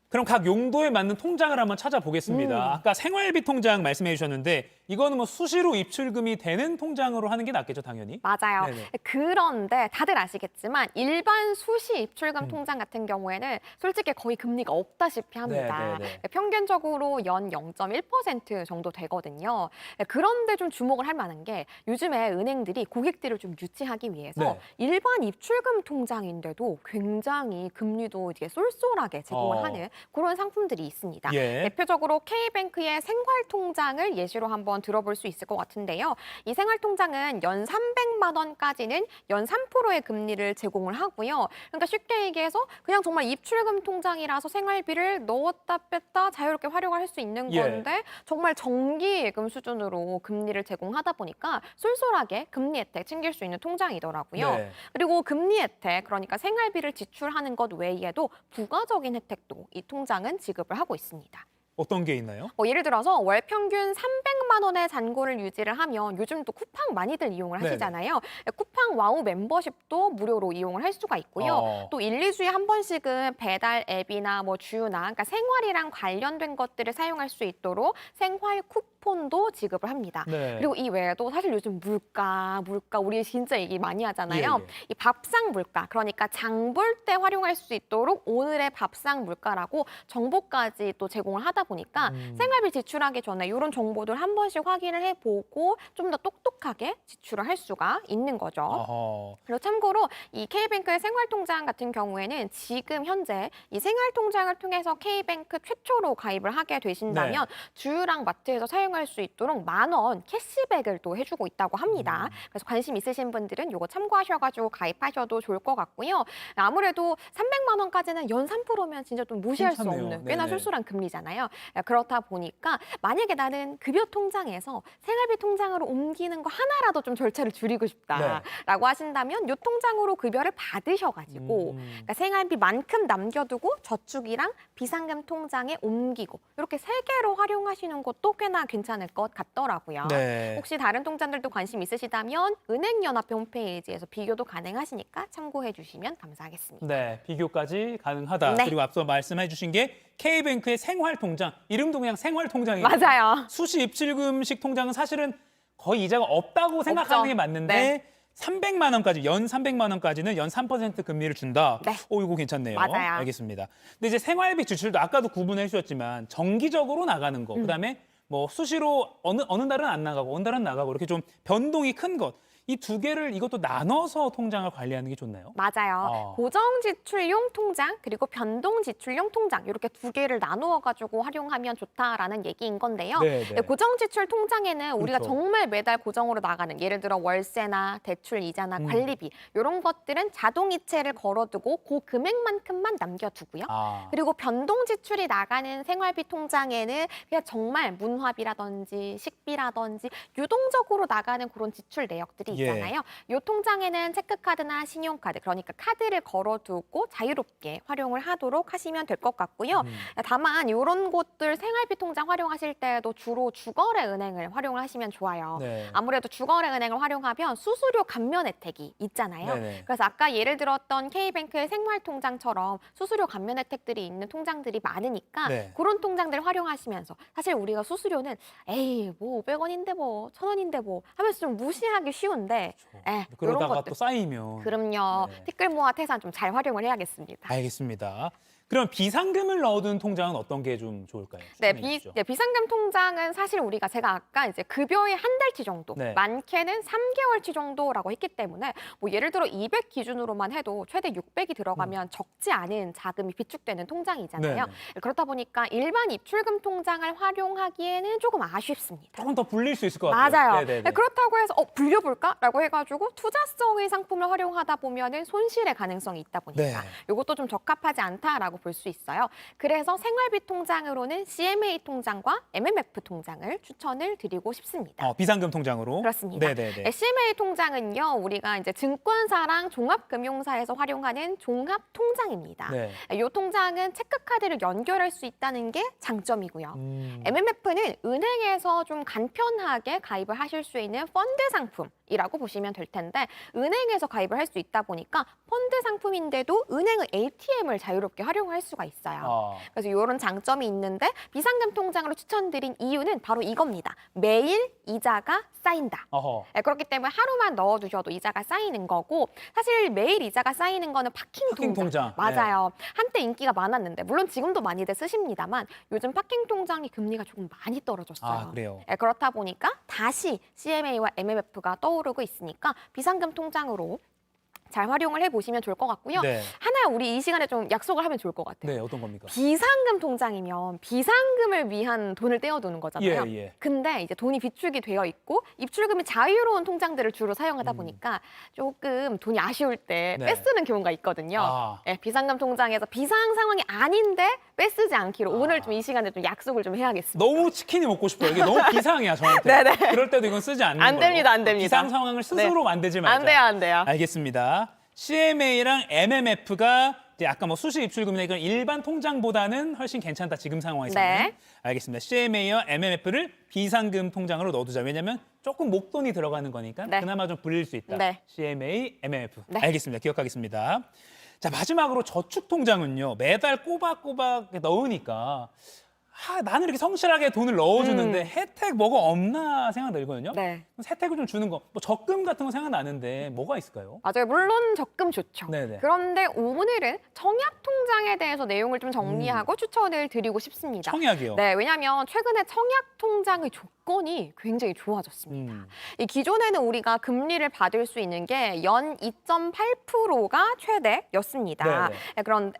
그럼 각 용도에 맞는 통장을 한번 찾아보겠습니다. 아까 생활비 통장 말씀해 주셨는데 이거는 뭐 수시로 입출금이 되는 통장으로 하는 게 낫겠죠, 당연히? 맞아요. 네네. 그런데 다들 아시겠지만 일반 수시 입출금 통장 같은 경우에는 솔직히 거의 금리가 없다시피 합니다. 네네네. 평균적으로 연 0.1% 정도 되거든요. 그런데 좀 주목을 할 만한 게 요즘에 은행들이 고객들을 좀 유치하기 위해서 네. 일반 입출금 통장인데도 굉장히 금리도 이게 쏠쏠하게 제공을 하는 그런 상품들이 있습니다. 예. 대표적으로 K뱅크의 생활통장을 예시로 한번 들어볼 수 있을 것 같은데요. 이 생활통장은 연 300만 원까지는 연 3%의 금리를 제공을 하고요. 그러니까 쉽게 얘기해서 그냥 정말 입출금 통장이라서 생활비를 넣었다 뺐다 자유롭게 활용할 수 있는 건데 정말 정기예금 수준으로 금리를 제공하다 보니까 쏠쏠하게 금리 혜택 챙길 수 있는 통장이더라고요. 네. 그리고 금리 혜택, 그러니까 생활비를 지출하는 것 외에도 부가적인 혜택도 이 통장은 지급을 하고 있습니다. 어떤 게 있나요? 예를 들어서 월 평균 300만 원의 잔고를 유지를 하면 요즘 또 쿠팡 많이들 이용을 네네. 하시잖아요. 쿠팡 와우 멤버십도 무료로 이용을 할 수가 있고요. 또 1, 2주에 한 번씩은 배달 앱이나 뭐 주유나 그러니까 생활이랑 관련된 것들을 사용할 수 있도록 생활 쿠폰도 지급을 합니다. 네. 그리고 이 외에도 사실 요즘 물가 우리 진짜 얘기 많이 하잖아요. 이 밥상 물가, 그러니까 장 볼 때 활용할 수 있도록 오늘의 밥상 물가라고 정보까지 또 제공을 하다 보니까 생활비 지출하기 전에 이런 정보들 한 번씩 확인을 해보고 좀 더 똑똑하게 지출을 할 수가 있는 거죠. 어허. 그리고 참고로 이 K뱅크의 생활통장 같은 경우에는 지금 현재 이 생활통장을 통해서 K뱅크 최초로 가입을 하게 되신다면 주유랑 마트에서 사용할 수 있도록 10,000원 캐시백을 또 해주고 있다고 합니다. 그래서 관심 있으신 분들은 이거 참고하셔가지고 가입하셔도 좋을 것 같고요. 아무래도 300만 원까지는 연 3%면 진짜 좀 무시할 수 괜찮네요. 없는 꽤나 네네. 쏠쏠한 금리잖아요. 그렇다 보니까 만약에 나는 급여 통장에서 생활비 통장으로 옮기는 거 하나라도 좀 절차를 줄이고 싶다라고 하신다면 이 통장으로 급여를 받으셔가지고 그러니까 생활비만큼 남겨두고 저축이랑 비상금 통장에 옮기고 이렇게 3개로 활용하시는 것도 꽤나 괜찮습니다. 괜찮을 것 같더라고요. 네. 혹시 다른 통장들도 관심 있으시다면 은행연합회 홈페이지에서 비교도 가능하시니까 참고해 주시면 감사하겠습니다. 네, 비교까지 가능하다. 네. 그리고 앞서 말씀해 주신 게 K뱅크의 생활통장, 이름도 그냥 생활통장이에요. 맞아요. 수시 입출금식 통장은 사실은 거의 이자가 없다고 생각하는 없죠. 게 맞는데 네. 300만 원까지, 연 300만 원까지는 연 3% 금리를 준다. 네. 이거 괜찮네요. 맞아요. 알겠습니다. 근데 이제 생활비 지출도 아까도 구분해 주셨지만 정기적으로 나가는 거, 그다음에 뭐 수시로 어느 달은 안 나가고 어느 달은 나가고 이렇게 좀 변동이 큰 것. 이 두 개를 이것도 나눠서 통장을 관리하는 게 좋나요? 맞아요. 고정 지출용 통장 그리고 변동 지출용 통장 이렇게 두 개를 나누어 가지고 활용하면 좋다라는 얘기인 건데요. 네, 네. 고정 지출 통장에는 우리가 그렇죠. 정말 매달 고정으로 나가는 예를 들어 월세나 대출 이자나 관리비 이런 것들은 자동 이체를 걸어두고 그 금액만큼만 남겨두고요. 그리고 변동 지출이 나가는 생활비 통장에는 그냥 정말 문화비라든지 식비라든지 유동적으로 나가는 그런 지출 내역들이 있잖아요. 이 통장에는 체크카드나 신용카드, 그러니까 카드를 걸어두고 자유롭게 활용을 하도록 하시면 될 것 같고요. 다만 이런 곳들 생활비 통장 활용하실 때도 주로 주거래 은행을 활용을 하시면 좋아요. 네. 아무래도 주거래 은행을 활용하면 수수료 감면 혜택이 있잖아요. 네네. 그래서 아까 예를 들었던 K뱅크의 생활통장처럼 수수료 감면 혜택들이 있는 통장들이 많으니까 네. 그런 통장들 활용하시면서 사실 우리가 수수료는 에이 뭐 500원인데 뭐 1000원인데 뭐 하면서 좀 무시하기 쉬운데 이런 그러다가 것들 또 쌓이면. 그럼요. 네. 티끌 모아 태산 좀 잘 활용을 해야겠습니다. 알겠습니다. 그럼 비상금을 넣어둔 통장은 어떤 게 좀 좋을까요? 네, 추천해 주시죠. 비상금 통장은 사실 제가 아까 이제 급여의 한 달치 정도, 네. 많게는 3개월치 정도라고 했기 때문에 뭐 예를 들어 200 기준으로만 해도 최대 600이 들어가면 적지 않은 자금이 비축되는 통장이잖아요. 네, 그렇다 보니까 일반 입출금 통장을 활용하기에는 조금 아쉽습니다. 조금 더 불릴 수 있을 것 같아요. 맞아요. 네네네. 그렇다고 해서 불려볼까라고 해가지고 투자성의 상품을 활용하다 보면은 손실의 가능성이 있다 보니까 네. 이것도 좀 적합하지 않다라고 볼 수 있어요. 그래서 생활비 통장으로는 CMA 통장과 MMF 통장을 추천을 드리고 싶습니다. 비상금 통장으로. 그렇습니다. 네네네. CMA 통장은요, 우리가 이제 증권사랑 종합금융사에서 활용하는 종합 통장입니다. 네. 이 통장은 체크카드를 연결할 수 있다는 게 장점이고요. MMF는 은행에서 좀 간편하게 가입을 하실 수 있는 펀드 상품이라고 보시면 될 텐데 은행에서 가입을 할 수 있다 보니까 펀드 상품인데도 은행의 ATM을 자유롭게 활용할 수가 있어요. 그래서 이런 장점이 있는데 비상금 통장으로 추천드린 이유는 바로 이겁니다. 매일 이자가 쌓인다. 네, 그렇기 때문에 하루만 넣어두셔도 이자가 쌓이는 거고 사실 매일 이자가 쌓이는 거는 파킹 통장. 맞아요. 한때 인기가 많았는데 물론 지금도 많이들 쓰십니다만 요즘 파킹 통장이 금리가 조금 많이 떨어졌어요. 그래요. 네, 그렇다 보니까 다시 CMA와 MMF가 떠오르고 있으니까 비상금 통장으로 잘 활용을 해보시면 좋을 것 같고요. 네. 하나 우리 이 시간에 좀 약속을 하면 좋을 것 같아요. 네, 어떤 겁니까? 비상금 통장이면 비상금을 위한 돈을 떼어두는 거잖아요. 예. 근데 이제 돈이 비축이 되어 있고 입출금이 자유로운 통장들을 주로 사용하다 보니까 조금 돈이 아쉬울 때 네. 빼쓰는 경우가 있거든요. 네, 비상금 통장에서 비상 상황이 아닌데 빼쓰지 않기로 오늘 좀 이 시간에 좀 약속을 좀 해야겠습니다. 너무 치킨이 먹고 싶어요. 이게 너무 비상이야, 저한테. 네네. 그럴 때도 이건 쓰지 않는 안 걸로. 됩니다, 안 됩니다. 비상 상황을 스스로 만들지 말자. 안 돼요, 안 돼요. 알겠습니다. CMA랑 MMF가 이제 아까 뭐 수시 입출금이나 이런 일반 통장보다는 훨씬 괜찮다, 지금 상황에서는. 네. 알겠습니다. CMA와 MMF를 비상금 통장으로 넣어두자. 왜냐하면 조금 목돈이 들어가는 거니까 네. 그나마 좀 불릴 수 있다. 네. CMA, MMF. 네. 알겠습니다. 기억하겠습니다. 자, 마지막으로 저축통장은요. 매달 꼬박꼬박 넣으니까 나는 이렇게 성실하게 돈을 넣어주는데 혜택 뭐가 없나 생각 들거든요. 네. 혜택을 좀 주는 거, 뭐 적금 같은 거 생각나는데 뭐가 있을까요? 맞아요. 물론 적금 좋죠. 네네. 그런데 오늘은 청약통장에 대해서 내용을 좀 정리하고 추천을 드리고 싶습니다. 청약이요. 네, 왜냐하면 최근에 청약통장의 조건이 굉장히 좋아졌습니다. 이 기존에는 우리가 금리를 받을 수 있는 게 연 2.8%가 최대였습니다. 네네. 네, 그런데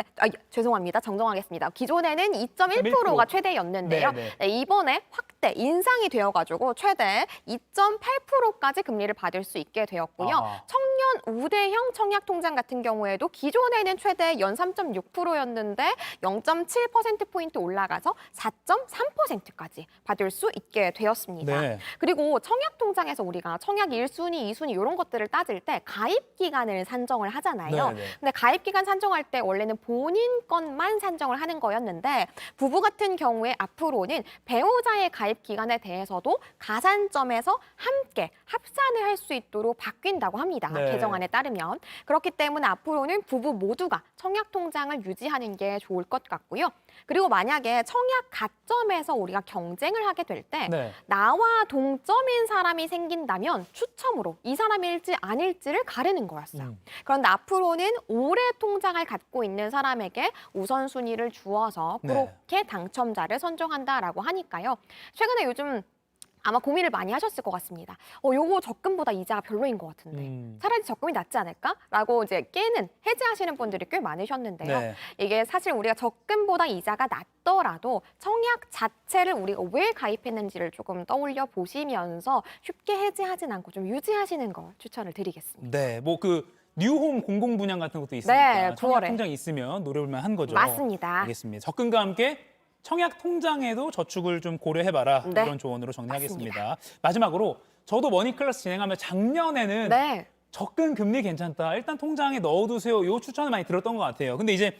죄송합니다. 정정하겠습니다. 기존에는 2.1%가 최대였는데요. 네네. 네, 이번에 확대 인상이 되어가지고 최대 2.8%까지 금리를 받을 수 있게 되었고요. 아하. 청년 우대형 청약통장 같은 경우에도 기존에는 최대 연 3.6%였는데 0.7%포인트 올라가서 4.3%까지 받을 수 있게 되었습니다. 네. 그리고 청약통장에서 우리가 청약 1순위, 2순위 이런 것들을 따질 때 가입기간을 산정을 하잖아요. 네네. 근데 가입기간 산정할 때 원래는 본인 것만 산정을 하는 거였는데 부부 같은 경우에 앞으로는 배우자의 가입 가입 기간에 대해서도 가산점에서 함께 합산을 할 수 있도록 바뀐다고 합니다. 네. 개정안에 따르면. 그렇기 때문에 앞으로는 부부 모두가 청약 통장을 유지하는 게 좋을 것 같고요. 그리고 만약에 청약 가점에서 우리가 경쟁을 하게 될 때 네. 나와 동점인 사람이 생긴다면 추첨으로 이 사람일지 아닐지를 가르는 거였어요. 그런데 앞으로는 올해 통장을 갖고 있는 사람에게 우선순위를 주어서 네. 그렇게 당첨자를 선정한다라고 하니까요. 최근에 요즘 아마 고민을 많이 하셨을 것 같습니다. 요거 적금보다 이자가 별로인 것 같은데 차라리 적금이 낫지 않을까라고 이제 깨는 해지하시는 분들이 꽤 많으셨는데요. 네. 이게 사실 우리가 적금보다 이자가 낮더라도 청약 자체를 우리가 왜 가입했는지를 조금 떠올려 보시면서 쉽게 해지하진 않고 좀 유지하시는 걸 추천을 드리겠습니다. 네, 뭐 그 뉴홈 공공 분양 같은 것도 있으니까 네, 청약 9월에. 통장이 있으면 노려볼만 한 거죠. 맞습니다. 알겠습니다. 적금과 함께 청약 통장에도 저축을 좀 고려해봐라 네. 이런 조언으로 정리하겠습니다. 마지막으로 저도 머니클래스 진행하며 작년에는 네. 적금 금리 괜찮다. 일단 통장에 넣어두세요. 요 추천을 많이 들었던 것 같아요. 근데 이제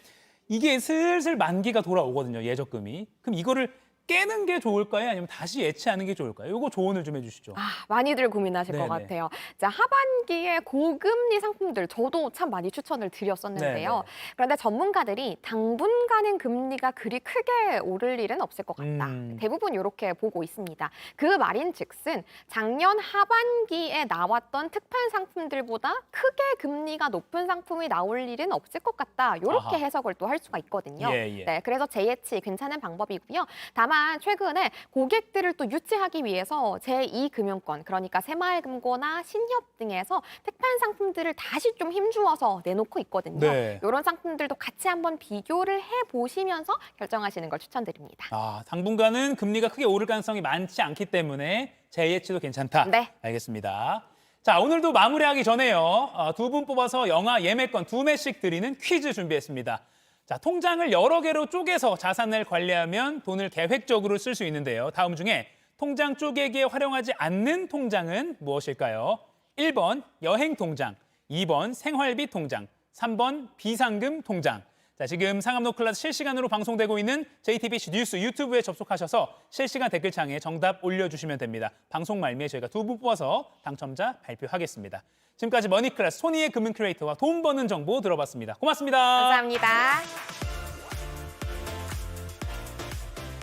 이게 슬슬 만기가 돌아오거든요. 예적금이. 그럼 이거를 깨는 게 좋을까요? 아니면 다시 예치하는 게 좋을까요? 요거 조언을 좀 해주시죠. 많이들 고민하실 네네. 것 같아요. 자, 하반기에 고금리 상품들 저도 참 많이 추천을 드렸었는데요. 네네. 그런데 전문가들이 당분간은 금리가 그리 크게 오를 일은 없을 것 같다. 대부분 이렇게 보고 있습니다. 그 말인즉슨 작년 하반기에 나왔던 특판 상품들보다 크게 금리가 높은 상품이 나올 일은 없을 것 같다. 이렇게 아하. 해석을 또 할 수가 있거든요. 예, 예. 네, 그래서 재예치 괜찮은 방법이고요. 다만 최근에 고객들을 또 유치하기 위해서 제2금융권, 그러니까 새마을금고나 신협 등에서 특판 상품들을 다시 좀 힘주어서 내놓고 있거든요. 네. 이런 상품들도 같이 한번 비교를 해보시면서 결정하시는 걸 추천드립니다. 당분간은 금리가 크게 오를 가능성이 많지 않기 때문에 재예치도 괜찮다. 네. 알겠습니다. 자, 오늘도 마무리하기 전에요. 두 분 뽑아서 영화 예매권 2매씩 드리는 퀴즈 준비했습니다. 자, 통장을 여러 개로 쪼개서 자산을 관리하면 돈을 계획적으로 쓸 수 있는데요. 다음 중에 통장 쪼개기에 활용하지 않는 통장은 무엇일까요? 1번 여행 통장, 2번 생활비 통장, 3번 비상금 통장. 자, 지금 상암노 클래스 실시간으로 방송되고 있는 JTBC 뉴스 유튜브에 접속하셔서 실시간 댓글창에 정답 올려주시면 됩니다. 방송 말미에 저희가 두 분 뽑아서 당첨자 발표하겠습니다. 지금까지 머니클래스 손희의 금융 큐레이터와 돈 버는 정보 들어봤습니다. 고맙습니다. 감사합니다.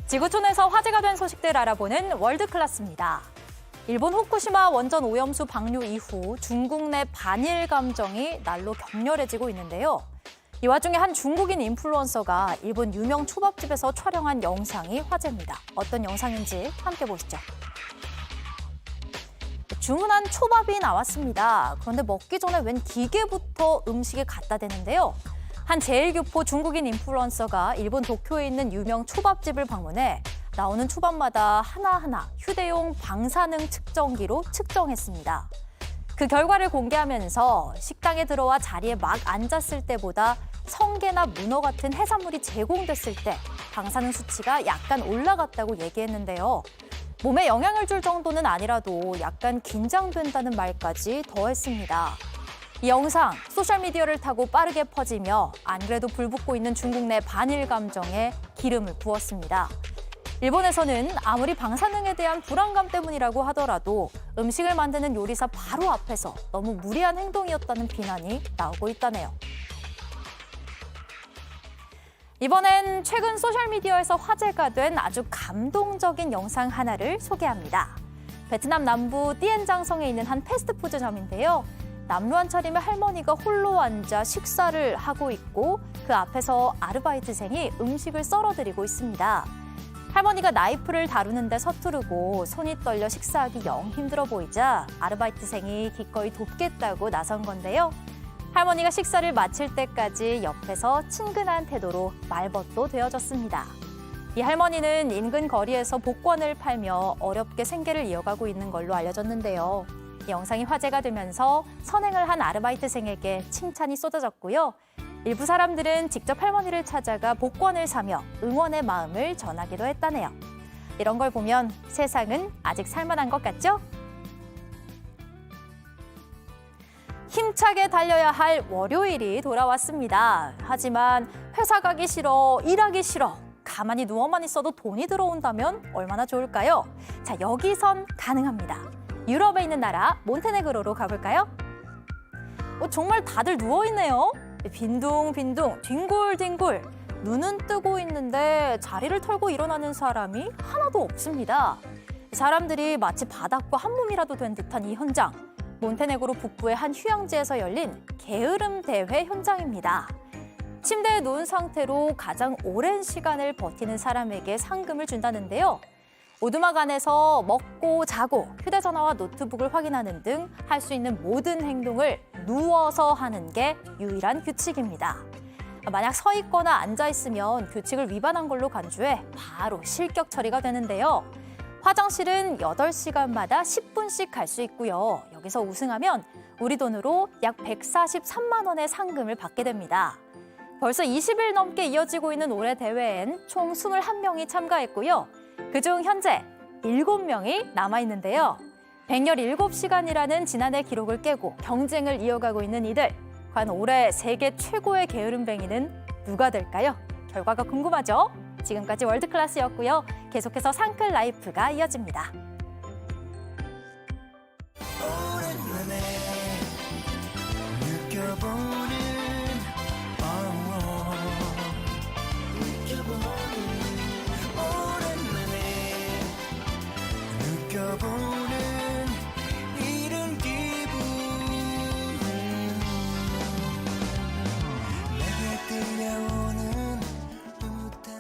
지구촌에서 화제가 된 소식들 알아보는 월드클래스입니다. 일본 후쿠시마 원전 오염수 방류 이후 중국 내 반일 감정이 날로 격렬해지고 있는데요. 이 와중에 한 중국인 인플루언서가 일본 유명 초밥집에서 촬영한 영상이 화제입니다. 어떤 영상인지 함께 보시죠. 주문한 초밥이 나왔습니다. 그런데 먹기 전에 웬 기계부터 음식에 갖다 대는데요. 한 제1교포 중국인 인플루언서가 일본 도쿄에 있는 유명 초밥집을 방문해 나오는 초밥마다 하나하나 휴대용 방사능 측정기로 측정했습니다. 그 결과를 공개하면서 식당에 들어와 자리에 막 앉았을 때보다 성게나 문어 같은 해산물이 제공됐을 때 방사능 수치가 약간 올라갔다고 얘기했는데요. 몸에 영향을 줄 정도는 아니라도 약간 긴장된다는 말까지 더했습니다. 이 영상 소셜미디어를 타고 빠르게 퍼지며 안 그래도 불붙고 있는 중국 내 반일 감정에 기름을 부었습니다. 일본에서는 아무리 방사능에 대한 불안감 때문이라고 하더라도 음식을 만드는 요리사 바로 앞에서 너무 무리한 행동이었다는 비난이 나오고 있다네요. 이번엔 최근 소셜미디어에서 화제가 된 아주 감동적인 영상 하나를 소개합니다. 베트남 남부 띠엔장성에 있는 한 패스트푸드점인데요. 남루한 차림의 할머니가 홀로 앉아 식사를 하고 있고 그 앞에서 아르바이트생이 음식을 썰어드리고 있습니다. 할머니가 나이프를 다루는데 서투르고 손이 떨려 식사하기 영 힘들어 보이자 아르바이트생이 기꺼이 돕겠다고 나선 건데요. 할머니가 식사를 마칠 때까지 옆에서 친근한 태도로 말벗도 되어줬습니다. 이 할머니는 인근 거리에서 복권을 팔며 어렵게 생계를 이어가고 있는 걸로 알려졌는데요. 이 영상이 화제가 되면서 선행을 한 아르바이트생에게 칭찬이 쏟아졌고요. 일부 사람들은 직접 할머니를 찾아가 복권을 사며 응원의 마음을 전하기도 했다네요. 이런 걸 보면 세상은 아직 살만한 것 같죠? 힘차게 달려야 할 월요일이 돌아왔습니다. 하지만 회사 가기 싫어, 일하기 싫어, 가만히 누워만 있어도 돈이 들어온다면 얼마나 좋을까요? 자, 여기선 가능합니다. 유럽에 있는 나라 몬테네그로로 가볼까요? 정말 다들 누워있네요. 빈둥빈둥, 뒹굴뒹굴. 눈은 뜨고 있는데 자리를 털고 일어나는 사람이 하나도 없습니다. 사람들이 마치 바닥과 한 몸이라도 된 듯한 이 현장. 몬테네그로 북부의 한 휴양지에서 열린 게으름 대회 현장입니다. 침대에 누운 상태로 가장 오랜 시간을 버티는 사람에게 상금을 준다는데요. 오두막 안에서 먹고 자고 휴대전화와 노트북을 확인하는 등 할 수 있는 모든 행동을 누워서 하는 게 유일한 규칙입니다. 만약 서 있거나 앉아 있으면 규칙을 위반한 걸로 간주해 바로 실격 처리가 되는데요. 화장실은 8시간마다 10분씩 갈 수 있고요. 여기서 우승하면 우리 돈으로 약 143만 원의 상금을 받게 됩니다. 벌써 20일 넘게 이어지고 있는 올해 대회엔 총 21명이 참가했고요. 그중 현재 7명이 남아있는데요. 117시간이라는 지난해 기록을 깨고 경쟁을 이어가고 있는 이들. 과연 올해 세계 최고의 게으름뱅이는 누가 될까요? 결과가 궁금하죠? 지금까지 월드클래스였고요. 계속해서 상클 라이프가 이어집니다. 오랜만에 느껴보는 오랜만에 느껴보는 이런 기분 내게 들려오는 흐뭇한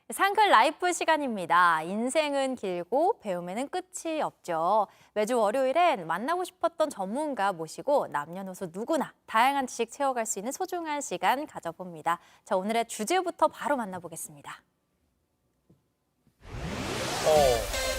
그 상클 라이프 시간입니다. 인생은 길고 배움에는 끝이 없죠. 매주 월요일엔 만나고 싶었던 전문가 모시고 남녀노소 누구나 다양한 지식 채워갈 수 있는 소중한 시간 가져봅니다. 자, 오늘의 주제부터 바로 만나보겠습니다.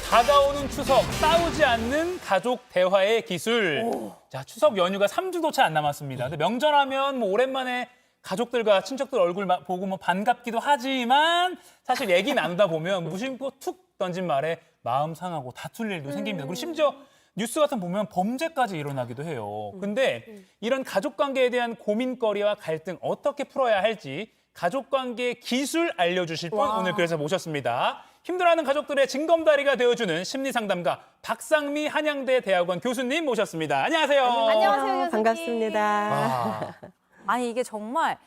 다가오는 추석, 싸우지 않는 가족 대화의 기술. 자, 추석 연휴가 3주도 채 안 남았습니다. 근데 명절하면 뭐 오랜만에 가족들과 친척들 얼굴 보고 뭐 반갑기도 하지만 사실 얘기 나누다 보면 무심코 툭 던진 말에 마음 상하고 다툴 일도 생깁니다. 그리고 심지어 뉴스 같은 거 보면 범죄까지 일어나기도 해요. 근데 이런 가족관계에 대한 고민거리와 갈등 어떻게 풀어야 할지 가족관계 기술 알려주실 분 오늘 그래서 모셨습니다. 힘들어하는 가족들의 징검다리가 되어주는 심리상담가 박상미 한양대 대학원 교수님 모셨습니다. 안녕하세요. 안녕하세요, 교수님. 반갑습니다. 아니, 이게 정말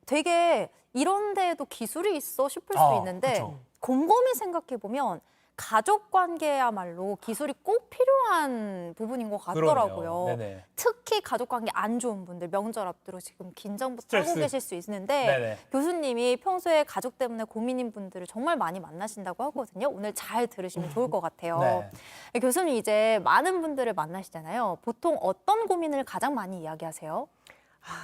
되게 이런 데에도 기술이 있어 싶을 수 있는데 그쵸. 곰곰이 생각해보면 가족 관계야말로 기술이 꼭 필요한 부분인 것 같더라고요. 그러네요. 네네. 특히 가족 관계 안 좋은 분들 명절 앞두고 지금 긴장부터 스트레스. 하고 계실 수 있는데 네네. 교수님이 평소에 가족 때문에 고민인 분들을 정말 많이 만나신다고 하거든요. 오늘 잘 들으시면 좋을 것 같아요. 네. 교수님 이제 많은 분들을 만나시잖아요. 보통 어떤 고민을 가장 많이 이야기하세요?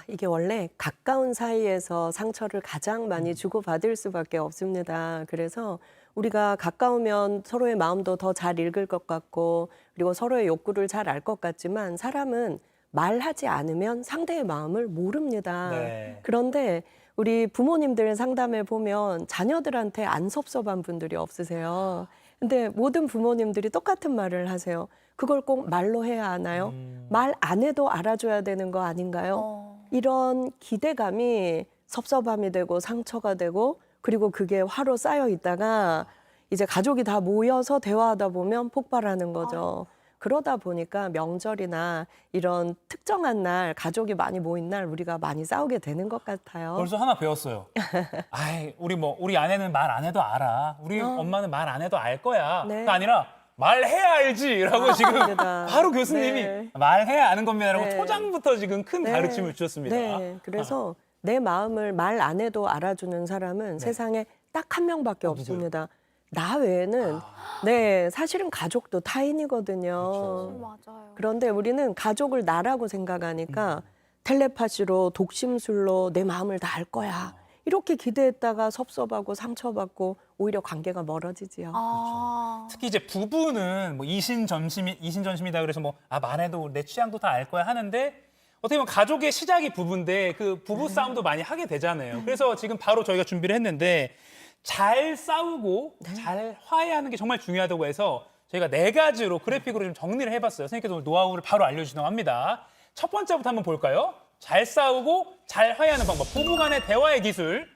이게 원래 가까운 사이에서 상처를 가장 많이 주고받을 수밖에 없습니다. 그래서 우리가 가까우면 서로의 마음도 더 잘 읽을 것 같고 그리고 서로의 욕구를 잘 알 것 같지만 사람은 말하지 않으면 상대의 마음을 모릅니다. 네. 그런데 우리 부모님들 상담해 보면 자녀들한테 안 섭섭한 분들이 없으세요. 근데 모든 부모님들이 똑같은 말을 하세요. 그걸 꼭 말로 해야 하나요? 말 안 해도 알아줘야 되는 거 아닌가요? 이런 기대감이 섭섭함이 되고 상처가 되고 그리고 그게 화로 쌓여 있다가 이제 가족이 다 모여서 대화하다 보면 폭발하는 거죠. 그러다 보니까 명절이나 이런 특정한 날, 가족이 많이 모인 날 우리가 많이 싸우게 되는 것 같아요. 벌써 하나 배웠어요. 아이, 우리 아내는 말 안 해도 알아. 우리 엄마는 말 안 해도 알 거야. 네. 그게 아니라 말해야 알지라고 지금 맞습니다. 바로 교수님이 네. 말해야 아는 겁니다라고 네. 초장부터 지금 큰 네. 가르침을 주셨습니다. 네, 그래서 내 마음을 말 안 해도 알아주는 사람은 세상에 딱 한 명밖에 없습니다. 나 외에는 네, 사실은 가족도 타인이거든요. 맞아요. 그런데 우리는 가족을 나라고 생각하니까 텔레파시로 독심술로 내 마음을 다 알 거야. 이렇게 기대했다가 섭섭하고 상처받고 오히려 관계가 멀어지지요. 특히 이제 부부는 뭐 이신전심이다 그래서 뭐 말해도 내 취향도 다 알 거야 하는데 어떻게 보면 가족의 시작이 부부인데 그 부부 싸움도 많이 하게 되잖아요. 그래서 지금 바로 저희가 준비를 했는데 잘 싸우고 잘 화해하는 게 정말 중요하다고 해서 저희가 4가지로 그래픽으로 좀 정리를 해봤어요. 선생님께서 오늘 노하우를 바로 알려주신다고 합니다. 첫 번째부터 한번 볼까요? 잘 싸우고 잘 화해하는 방법, 부부간의 대화의 기술.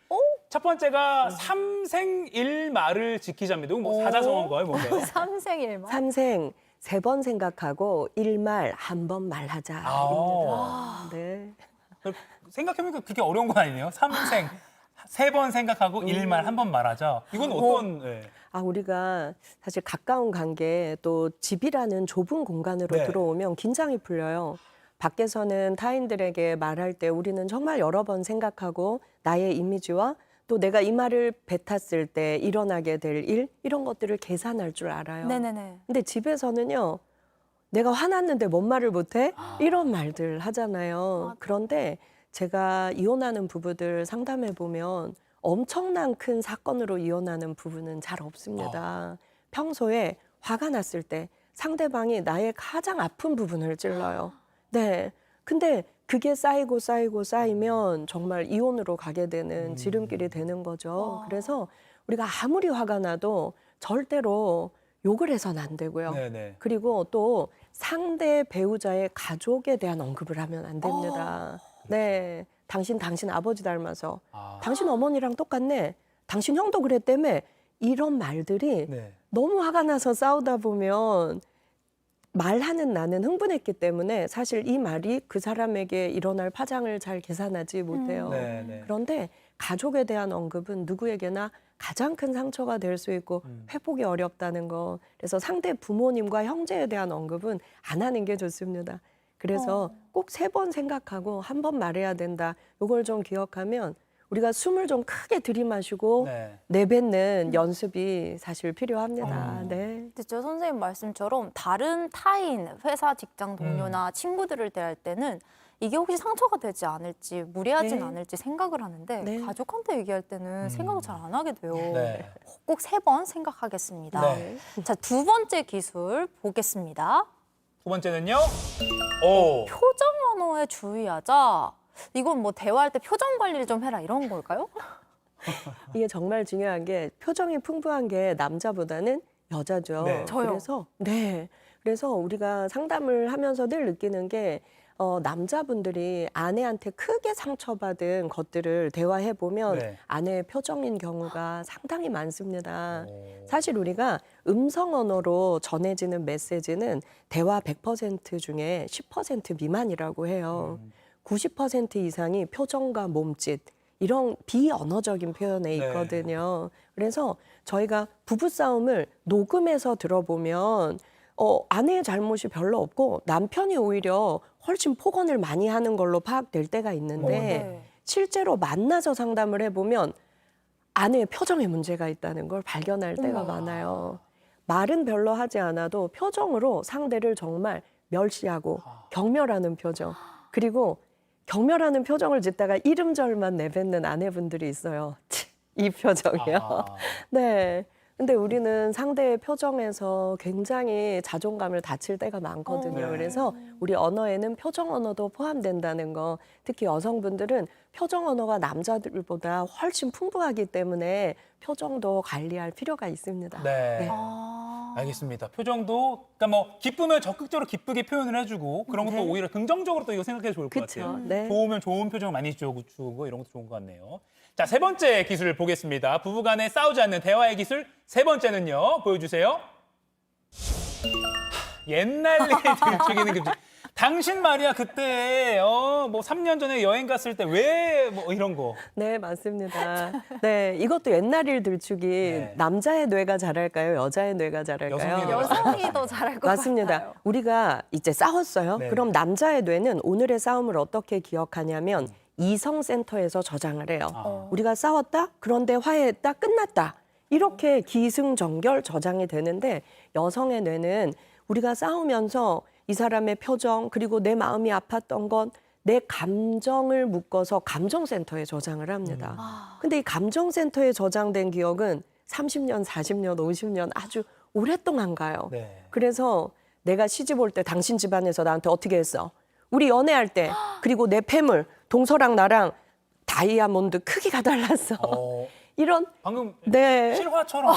첫 번째가 삼생일말을 지키자입니다. 이건 뭐 사자성어인가요? 뭔가요? 삼생일만. 삼생 3번 생각하고 일말 한 번 말하자. 아. 네. 생각해보니까 그렇게 어려운 건 아니네요. 삼생 3번 생각하고 일말 한 번 말하자. 이건 어떤? 네. 우리가 사실 가까운 관계 또 집이라는 좁은 공간으로 네. 들어오면 긴장이 풀려요. 밖에서는 타인들에게 말할 때 우리는 정말 여러 번 생각하고 나의 이미지와 또 내가 이 말을 뱉었을 때 일어나게 될 일, 이런 것들을 계산할 줄 알아요. 네네네. 근데 집에서는요, 내가 화났는데 뭔 말을 못해? 이런 말들 하잖아요. 그런데 제가 이혼하는 부부들 상담해 보면 엄청난 큰 사건으로 이혼하는 부부는 잘 없습니다. 평소에 화가 났을 때 상대방이 나의 가장 아픈 부분을 찔러요. 네. 근데 그게 쌓이고 쌓이면 정말 이혼으로 가게 되는 지름길이 되는 거죠. 그래서 우리가 아무리 화가 나도 절대로 욕을 해서는 안 되고요. 네네. 그리고 또 상대 배우자의 가족에 대한 언급을 하면 안 됩니다. 네. 당신 아버지 닮아서. 당신 어머니랑 똑같네. 당신 형도 그랬다며. 이런 말들이 네. 너무 화가 나서 싸우다 보면 말하는 나는 흥분했기 때문에 사실 이 말이 그 사람에게 일어날 파장을 잘 계산하지 못해요. 네네. 그런데 가족에 대한 언급은 누구에게나 가장 큰 상처가 될 수 있고 회복이 어렵다는 거. 그래서 상대 부모님과 형제에 대한 언급은 안 하는 게 좋습니다. 그래서 꼭 3번 생각하고 한 번 말해야 된다. 이걸 좀 기억하면 우리가 숨을 좀 크게 들이마시고 네. 내뱉는 연습이 사실 필요합니다. 네. 진짜 선생님 말씀처럼 다른 타인, 회사 직장 동료나 친구들을 대할 때는 이게 혹시 상처가 되지 않을지 무리하진 네. 않을지 생각을 하는데 네. 가족한테 얘기할 때는 생각을 잘 안 하게 돼요. 네. 꼭 3번 생각하겠습니다. 네. 자, 2번째 기술 보겠습니다. 두 번째는요. 오. 표정 언어에 주의하자. 이건 뭐 대화할 때 표정 관리를 좀 해라 이런 걸까요? 이게 정말 중요한 게 표정이 풍부한 게 남자보다는 여자죠. 네. 저요. 그래서 우리가 상담을 하면서 늘 느끼는 게 남자분들이 아내한테 크게 상처받은 것들을 대화해 보면 네. 아내의 표정인 경우가 상당히 많습니다. 사실 우리가 음성 언어로 전해지는 메시지는 대화 100% 중에 10% 미만이라고 해요. 90% 이상이 표정과 몸짓, 이런 비언어적인 표현에 네. 있거든요. 그래서 저희가 부부싸움을 녹음해서 들어보면 아내의 잘못이 별로 없고 남편이 오히려 훨씬 폭언을 많이 하는 걸로 파악될 때가 있는데 네. 실제로 만나서 상담을 해보면 아내의 표정에 문제가 있다는 걸 발견할 때가 많아요. 말은 별로 하지 않아도 표정으로 상대를 정말 멸시하고 경멸하는 표정. 그리고 경멸하는 표정을 짓다가 이름절만 내뱉는 아내분들이 있어요. 이 표정이요. 네. 근데 우리는 상대의 표정에서 굉장히 자존감을 다칠 때가 많거든요. 네. 그래서 우리 언어에는 표정 언어도 포함된다는 거. 특히 여성분들은 표정 언어가 남자들보다 훨씬 풍부하기 때문에 표정도 관리할 필요가 있습니다. 네. 네. 알겠습니다. 표정도 그러니까 뭐 기쁘면 적극적으로 기쁘게 표현을 해주고 그런 것도 네. 오히려 긍정적으로 또 이거 생각해도 좋을 것 그쵸. 같아요. 네. 좋으면 좋은 표정 많이 주고 이런 것도 좋은 것 같네요. 자, 3번째 기술을 보겠습니다. 부부간에 싸우지 않는 대화의 기술 3번째는요. 보여주세요. 옛날 얘기 들추기는 금지. 당신 말이야 그때 뭐 3년 전에 여행 갔을 때 왜 뭐 이런 거. 네, 맞습니다. 네, 이것도 옛날 일 들추기. 네. 남자의 뇌가 잘할까요? 여자의 뇌가 잘할까요? 여성의 뇌가 여성이 더 잘할 것 맞습니다. 같아요. 우리가 이제 싸웠어요. 네. 그럼 남자의 뇌는 오늘의 싸움을 어떻게 기억하냐면 이성센터에서 저장을 해요. 우리가 싸웠다? 그런데 화해했다? 끝났다. 이렇게 기승전결 저장이 되는데 여성의 뇌는 우리가 싸우면서 이 사람의 표정 그리고 내 마음이 아팠던 것, 내 감정을 묶어서 감정센터에 저장을 합니다. 근데 이 감정센터에 저장된 기억은 30년, 40년, 50년 아주 오랫동안 가요. 네. 그래서 내가 시집 올 때 당신 집안에서 나한테 어떻게 했어? 우리 연애할 때 그리고 내 폐물, 동서랑 나랑 다이아몬드 크기가 달랐어. 이런 방금 네. 실화처럼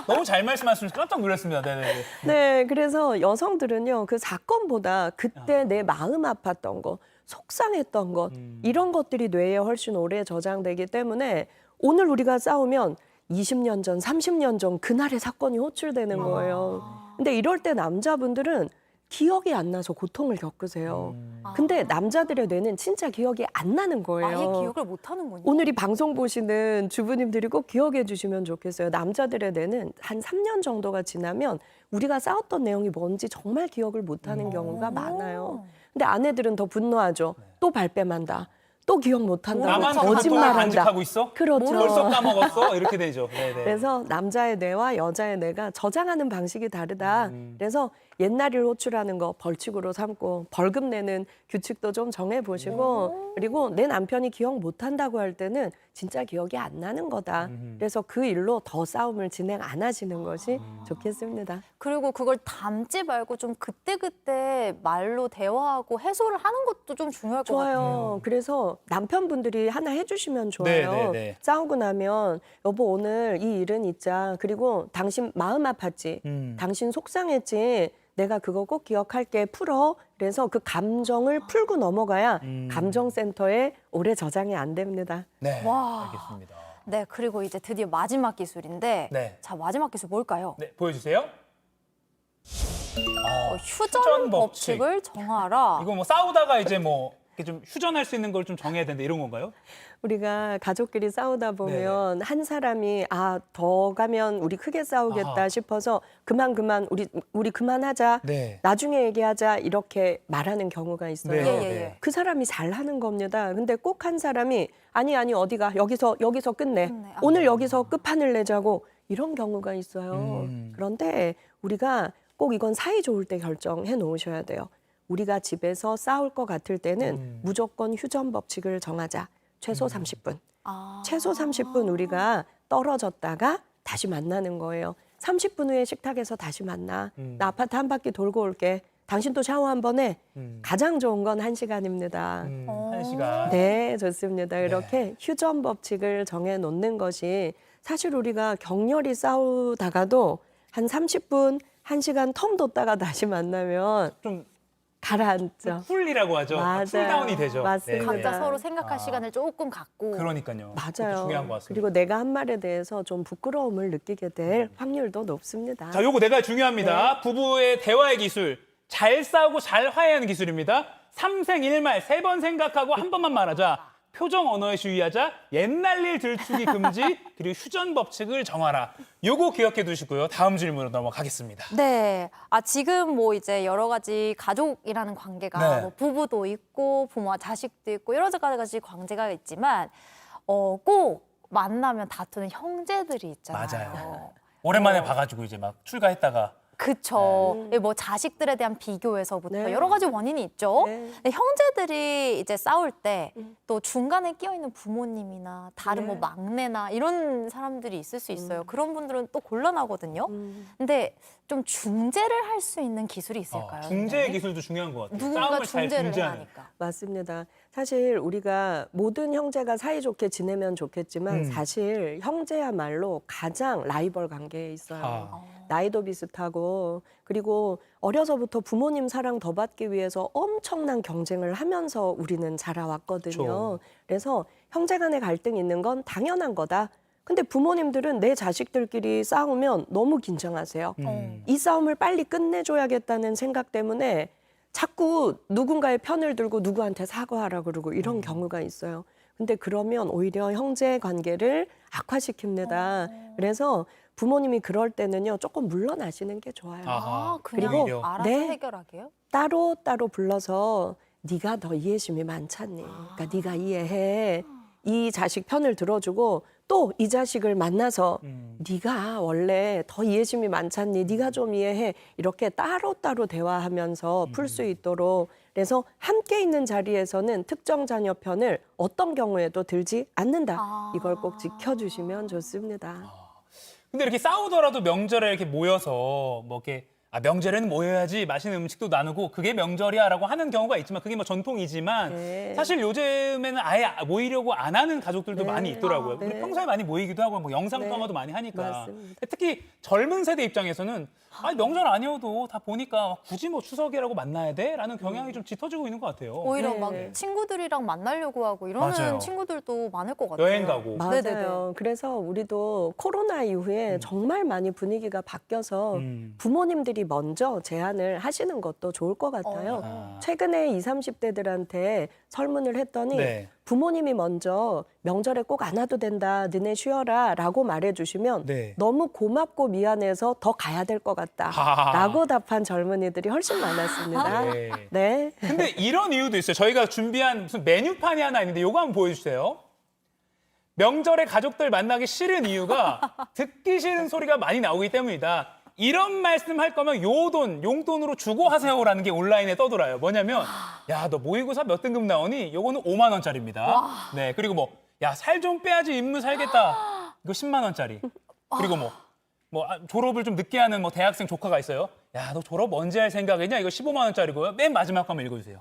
너무 잘 말씀하셔서 깜짝 놀랐습니다. 네네. 네, 그래서 여성들은요, 그 사건보다 그때 내 마음 아팠던 거, 속상했던 것, 이런 것들이 뇌에 훨씬 오래 저장되기 때문에 오늘 우리가 싸우면 20년 전, 30년 전 그날의 사건이 호출되는 거예요. 근데 이럴 때 남자분들은 기억이 안 나서 고통을 겪으세요. 근데 남자들의 뇌는 진짜 기억이 안 나는 거예요. 아예 기억을 못 하는군요. 오늘 이 방송 보시는 주부님들이 꼭 기억해 주시면 좋겠어요. 남자들의 뇌는 한 3년 정도가 지나면 우리가 싸웠던 내용이 뭔지 정말 기억을 못 하는 경우가 많아요. 근데 아내들은 더 분노하죠. 또 발뺌한다. 또 기억 못 한다. 나만 그 고통을 거짓말한다. 간직하고 있어? 그렇죠. 벌써 까먹었어? 이렇게 되죠. 네네. 그래서 남자의 뇌와 여자의 뇌가 저장하는 방식이 다르다. 그래서 옛날을 호출하는 거 벌칙으로 삼고 벌금 내는 규칙도 좀 정해보시고 그리고 내 남편이 기억 못한다고 할 때는 진짜 기억이 안 나는 거다. 그래서 그 일로 더 싸움을 진행 안 하시는 것이 좋겠습니다. 그리고 그걸 담지 말고 좀 그때그때 말로 대화하고 해소를 하는 것도 좀 중요할 것 같아요. 좋아요. 그래서 남편분들이 하나 해주시면 좋아요. 네, 네, 네. 싸우고 나면 여보 오늘 이 일은 있자. 그리고 당신 마음 아팠지. 당신 속상했지. 내가 그거 꼭 기억할게. 풀어. 그래서 그 감정을 풀고 넘어가야 감정센터에 오래 저장이 안 됩니다. 네. 와. 알겠습니다. 네, 그리고 이제 드디어 마지막 기술인데 네. 자, 마지막 기술 뭘까요? 네, 보여주세요. 휴전 법칙을 정하라. 이거 뭐 싸우다가 이제 뭐 이렇게 좀 휴전할 수 있는 걸 좀 정해야 된다 이런 건가요? 우리가 가족끼리 싸우다 보면 한 사람이 더 가면 우리 크게 싸우겠다 아하. 싶어서 그만 우리 그만하자. 네. 나중에 얘기하자 이렇게 말하는 경우가 있어요. 네. 예. 그 사람이 잘하는 겁니다. 근데 꼭 한 사람이 아니 어디가 여기서 끝내. 오늘 여기서 끝판을 내자고 이런 경우가 있어요. 그런데 우리가 꼭 이건 사이 좋을 때 결정해 놓으셔야 돼요. 우리가 집에서 싸울 것 같을 때는 무조건 휴전 법칙을 정하자. 최소 30분. 최소 30분 우리가 떨어졌다가 다시 만나는 거예요. 30분 후에 식탁에서 다시 만나. 나 아파트 한 바퀴 돌고 올게. 당신도 샤워 한 번 해. 가장 좋은 건 1시간입니다. 1시간. 네, 좋습니다. 이렇게 휴전 법칙을 정해 놓는 것이 사실 우리가 격렬히 싸우다가도 한 30분, 1시간 텀 뒀다가 다시 만나면 좀 가라앉죠. 풀리라고 하죠. 맞아요. 풀다운이 되죠. 맞습니다. 각자 서로 생각할 시간을 조금 갖고. 그러니까요. 그것도 맞아요. 중요한 것 같습니다. 그리고 내가 한 말에 대해서 좀 부끄러움을 느끼게 될 확률도 높습니다. 자, 요거 내가 중요합니다. 부부의 대화의 기술. 잘 싸우고 잘 화해하는 기술입니다. 3생 1말 3번 생각하고 한 번만 말하자. 표정 언어에 주의하자. 옛날 일 들추기 금지. 그리고 휴전 법칙을 정하라. 요거 기억해 두시고요. 다음 질문으로 넘어가겠습니다. 네. 지금 뭐 이제 여러 가지 가족이라는 관계가 네. 뭐 부부도 있고 부모와 자식도 있고 여러 가지 관계가 있지만 꼭 만나면 다투는 형제들이 있잖아요. 맞아요. 오랜만에 봐가지고 이제 막 출가했다가 그쵸. 뭐 자식들에 대한 비교에서부터 네. 여러 가지 원인이 있죠. 네. 근데 형제들이 이제 싸울 때 또 중간에 끼어 있는 부모님이나 다른 네. 뭐 막내나 이런 사람들이 있을 수 있어요. 그런 분들은 또 곤란하거든요. 근데 좀 중재를 할 수 있는 기술이 있을까요? 중재의 기술도 중요한 것 같아요. 누군가 싸움을 잘 중재를 해야 중재하는. 하니까. 맞습니다. 사실 우리가 모든 형제가 사이좋게 지내면 좋겠지만 사실 형제야말로 가장 라이벌 관계에 있어요. 나이도 비슷하고 그리고 어려서부터 부모님 사랑 더 받기 위해서 엄청난 경쟁을 하면서 우리는 자라왔거든요. 그렇죠. 그래서 형제 간의 갈등이 있는 건 당연한 거다. 근데 부모님들은 내 자식들끼리 싸우면 너무 긴장하세요. 이 싸움을 빨리 끝내줘야겠다는 생각 때문에 자꾸 누군가의 편을 들고 누구한테 사과하라 그러고 이런 경우가 있어요. 근데 그러면 오히려 형제 관계를 악화시킵니다. 그래서 부모님이 그럴 때는요 조금 물러나시는 게 좋아요. 아하. 그냥 그리고 알아서 네. 해결하게요? 따로 불러서 네가 더 이해심이 많잖니. 그러니까 네가 이해해. 이 자식 편을 들어주고 또 이 자식을 만나서 네가 원래 더 이해심이 많잖니. 네가 좀 이해해. 이렇게 따로 대화하면서 풀 수 있도록. 그래서 함께 있는 자리에서는 특정 자녀 편을 어떤 경우에도 들지 않는다. 이걸 꼭 지켜주시면 좋습니다. 근데 이렇게 싸우더라도 명절에 이렇게 모여서 뭐 이렇게 명절에는 모여야지 맛있는 음식도 나누고 그게 명절이야라고 하는 경우가 있지만 그게 뭐 전통이지만 네. 사실 요즘에는 아예 모이려고 안 하는 가족들도 네. 많이 있더라고요. 네. 우리 평소에 많이 모이기도 하고 뭐 영상 네. 통화도 많이 하니까. 맞습니다. 특히 젊은 세대 입장에서는 명절 아니어도 다 보니까 굳이 뭐 추석이라고 만나야 돼? 라는 경향이 좀 짙어지고 있는 것 같아요. 오히려 네. 막 친구들이랑 만나려고 하고 이러는 맞아요. 친구들도 많을 것 같아요. 여행 가고. 맞아요. 네네네. 그래서 우리도 코로나 이후에 정말 많이 분위기가 바뀌어서 부모님들이 먼저 제안을 하시는 것도 좋을 것 같아요. 아. 최근에 20, 30대들한테 설문을 했더니 네. 부모님이 먼저 명절에 꼭 안 와도 된다, 너네 쉬어라 라고 말해주시면 네. 너무 고맙고 미안해서 더 가야 될 것 같다 라고 답한 젊은이들이 훨씬 많았습니다. 네. 네. 근데 이런 이유도 있어요. 저희가 준비한 무슨 메뉴판이 하나 있는데 요거 한번 보여주세요. 명절에 가족들 만나기 싫은 이유가 듣기 싫은 소리가 많이 나오기 때문이다. 이런 말씀 할 거면 용돈으로 주고 하세요라는 게 온라인에 떠돌아요. 뭐냐면 야, 너 모의고사 몇 등급 나오니? 요거는 5만 원짜리입니다. 네, 그리고 뭐 야, 살 좀 빼야지 인물 살겠다. 이거 10만 원짜리. 그리고 졸업을 좀 늦게 하는 뭐 대학생 조카가 있어요. 야, 너 졸업 언제 할 생각이냐? 이거 15만 원짜리고요. 맨 마지막 거 한번 읽어주세요.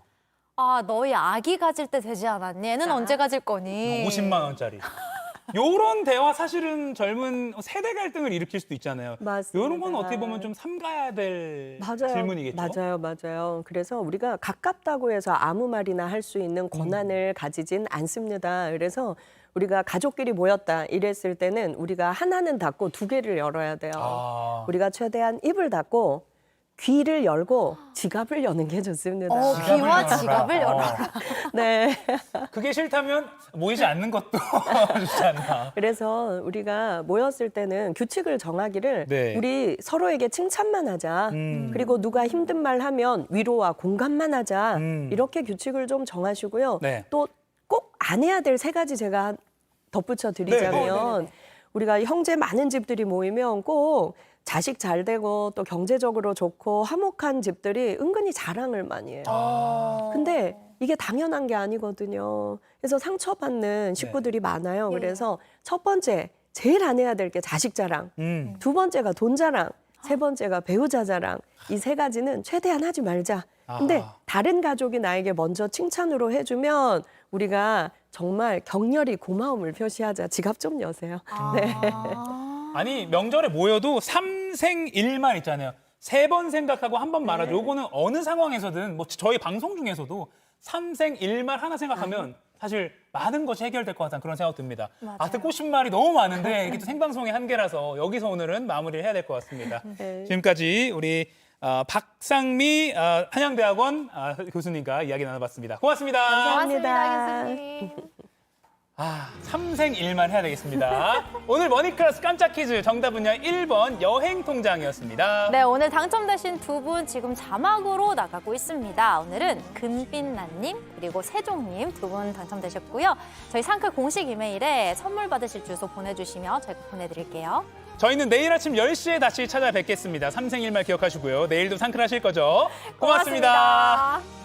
너희 아기 가질 때 되지 않았니? 애는 언제 가질 거니? 50만 원짜리. 요런 대화 사실은 젊은 세대 갈등을 일으킬 수도 있잖아요. 맞습니다. 요런 건 어떻게 보면 좀 삼가야 될 질문이겠죠. 맞아요. 그래서 우리가 가깝다고 해서 아무 말이나 할 수 있는 권한을 가지진 않습니다. 그래서 우리가 가족끼리 모였다 이랬을 때는 우리가 하나는 닫고 두 개를 열어야 돼요. 아. 우리가 최대한 입을 닫고 귀를 열고 지갑을 여는 게 좋습니다. 귀와 열어라. 지갑을 열어라. 네. 그게 싫다면 모이지 않는 것도 좋지 않나. 그래서 우리가 모였을 때는 규칙을 정하기를 네. 우리 서로에게 칭찬만 하자. 그리고 누가 힘든 말 하면 위로와 공감만 하자. 이렇게 규칙을 좀 정하시고요. 네. 또 꼭 안 해야 될 세 가지 제가 덧붙여 드리자면 우리가 형제 많은 집들이 모이면 꼭 자식 잘 되고 또 경제적으로 좋고 화목한 집들이 은근히 자랑을 많이 해요. 근데 이게 당연한 게 아니거든요. 그래서 상처받는 식구들이 많아요. 그래서 첫 번째, 제일 안 해야 될 게 자식 자랑. 두 번째가 돈 자랑. 세 번째가 배우자 자랑. 이 세 가지는 최대한 하지 말자. 근데 아하. 다른 가족이 나에게 먼저 칭찬으로 해주면 우리가 정말 격렬히 고마움을 표시하자. 지갑 좀 여세요. 네. 아니 명절에 모여도 삼생일말 있잖아요. 3번 생각하고 한 번 말하죠. 요거는 어느 상황에서든 뭐 저희 방송 중에서도 삼생일말 하나 생각하면 사실 많은 것이 해결될 것 같다는 그런 생각 듭니다. 듣고 싶은 말이 너무 많은데 이게 또 생방송의 한계라서 여기서 오늘은 마무리를 해야 될 것 같습니다. 네. 지금까지 우리 박상미 한양대학원 교수님과 이야기 나눠봤습니다. 고맙습니다. 감사합니다. 교수님. 삼생일만 해야 되겠습니다. 오늘 머니클래스 깜짝 퀴즈 정답은요 1번 여행통장이었습니다. 네, 오늘 당첨되신 두 분 지금 자막으로 나가고 있습니다. 오늘은 금빛나님 그리고 세종님 두 분 당첨되셨고요. 저희 상클 공식 이메일에 선물 받으실 주소 보내주시면 저희가 보내드릴게요. 저희는 내일 아침 10시에 다시 찾아뵙겠습니다. 삼생일말 기억하시고요. 내일도 상클 하실 거죠? 고맙습니다. 고맙습니다.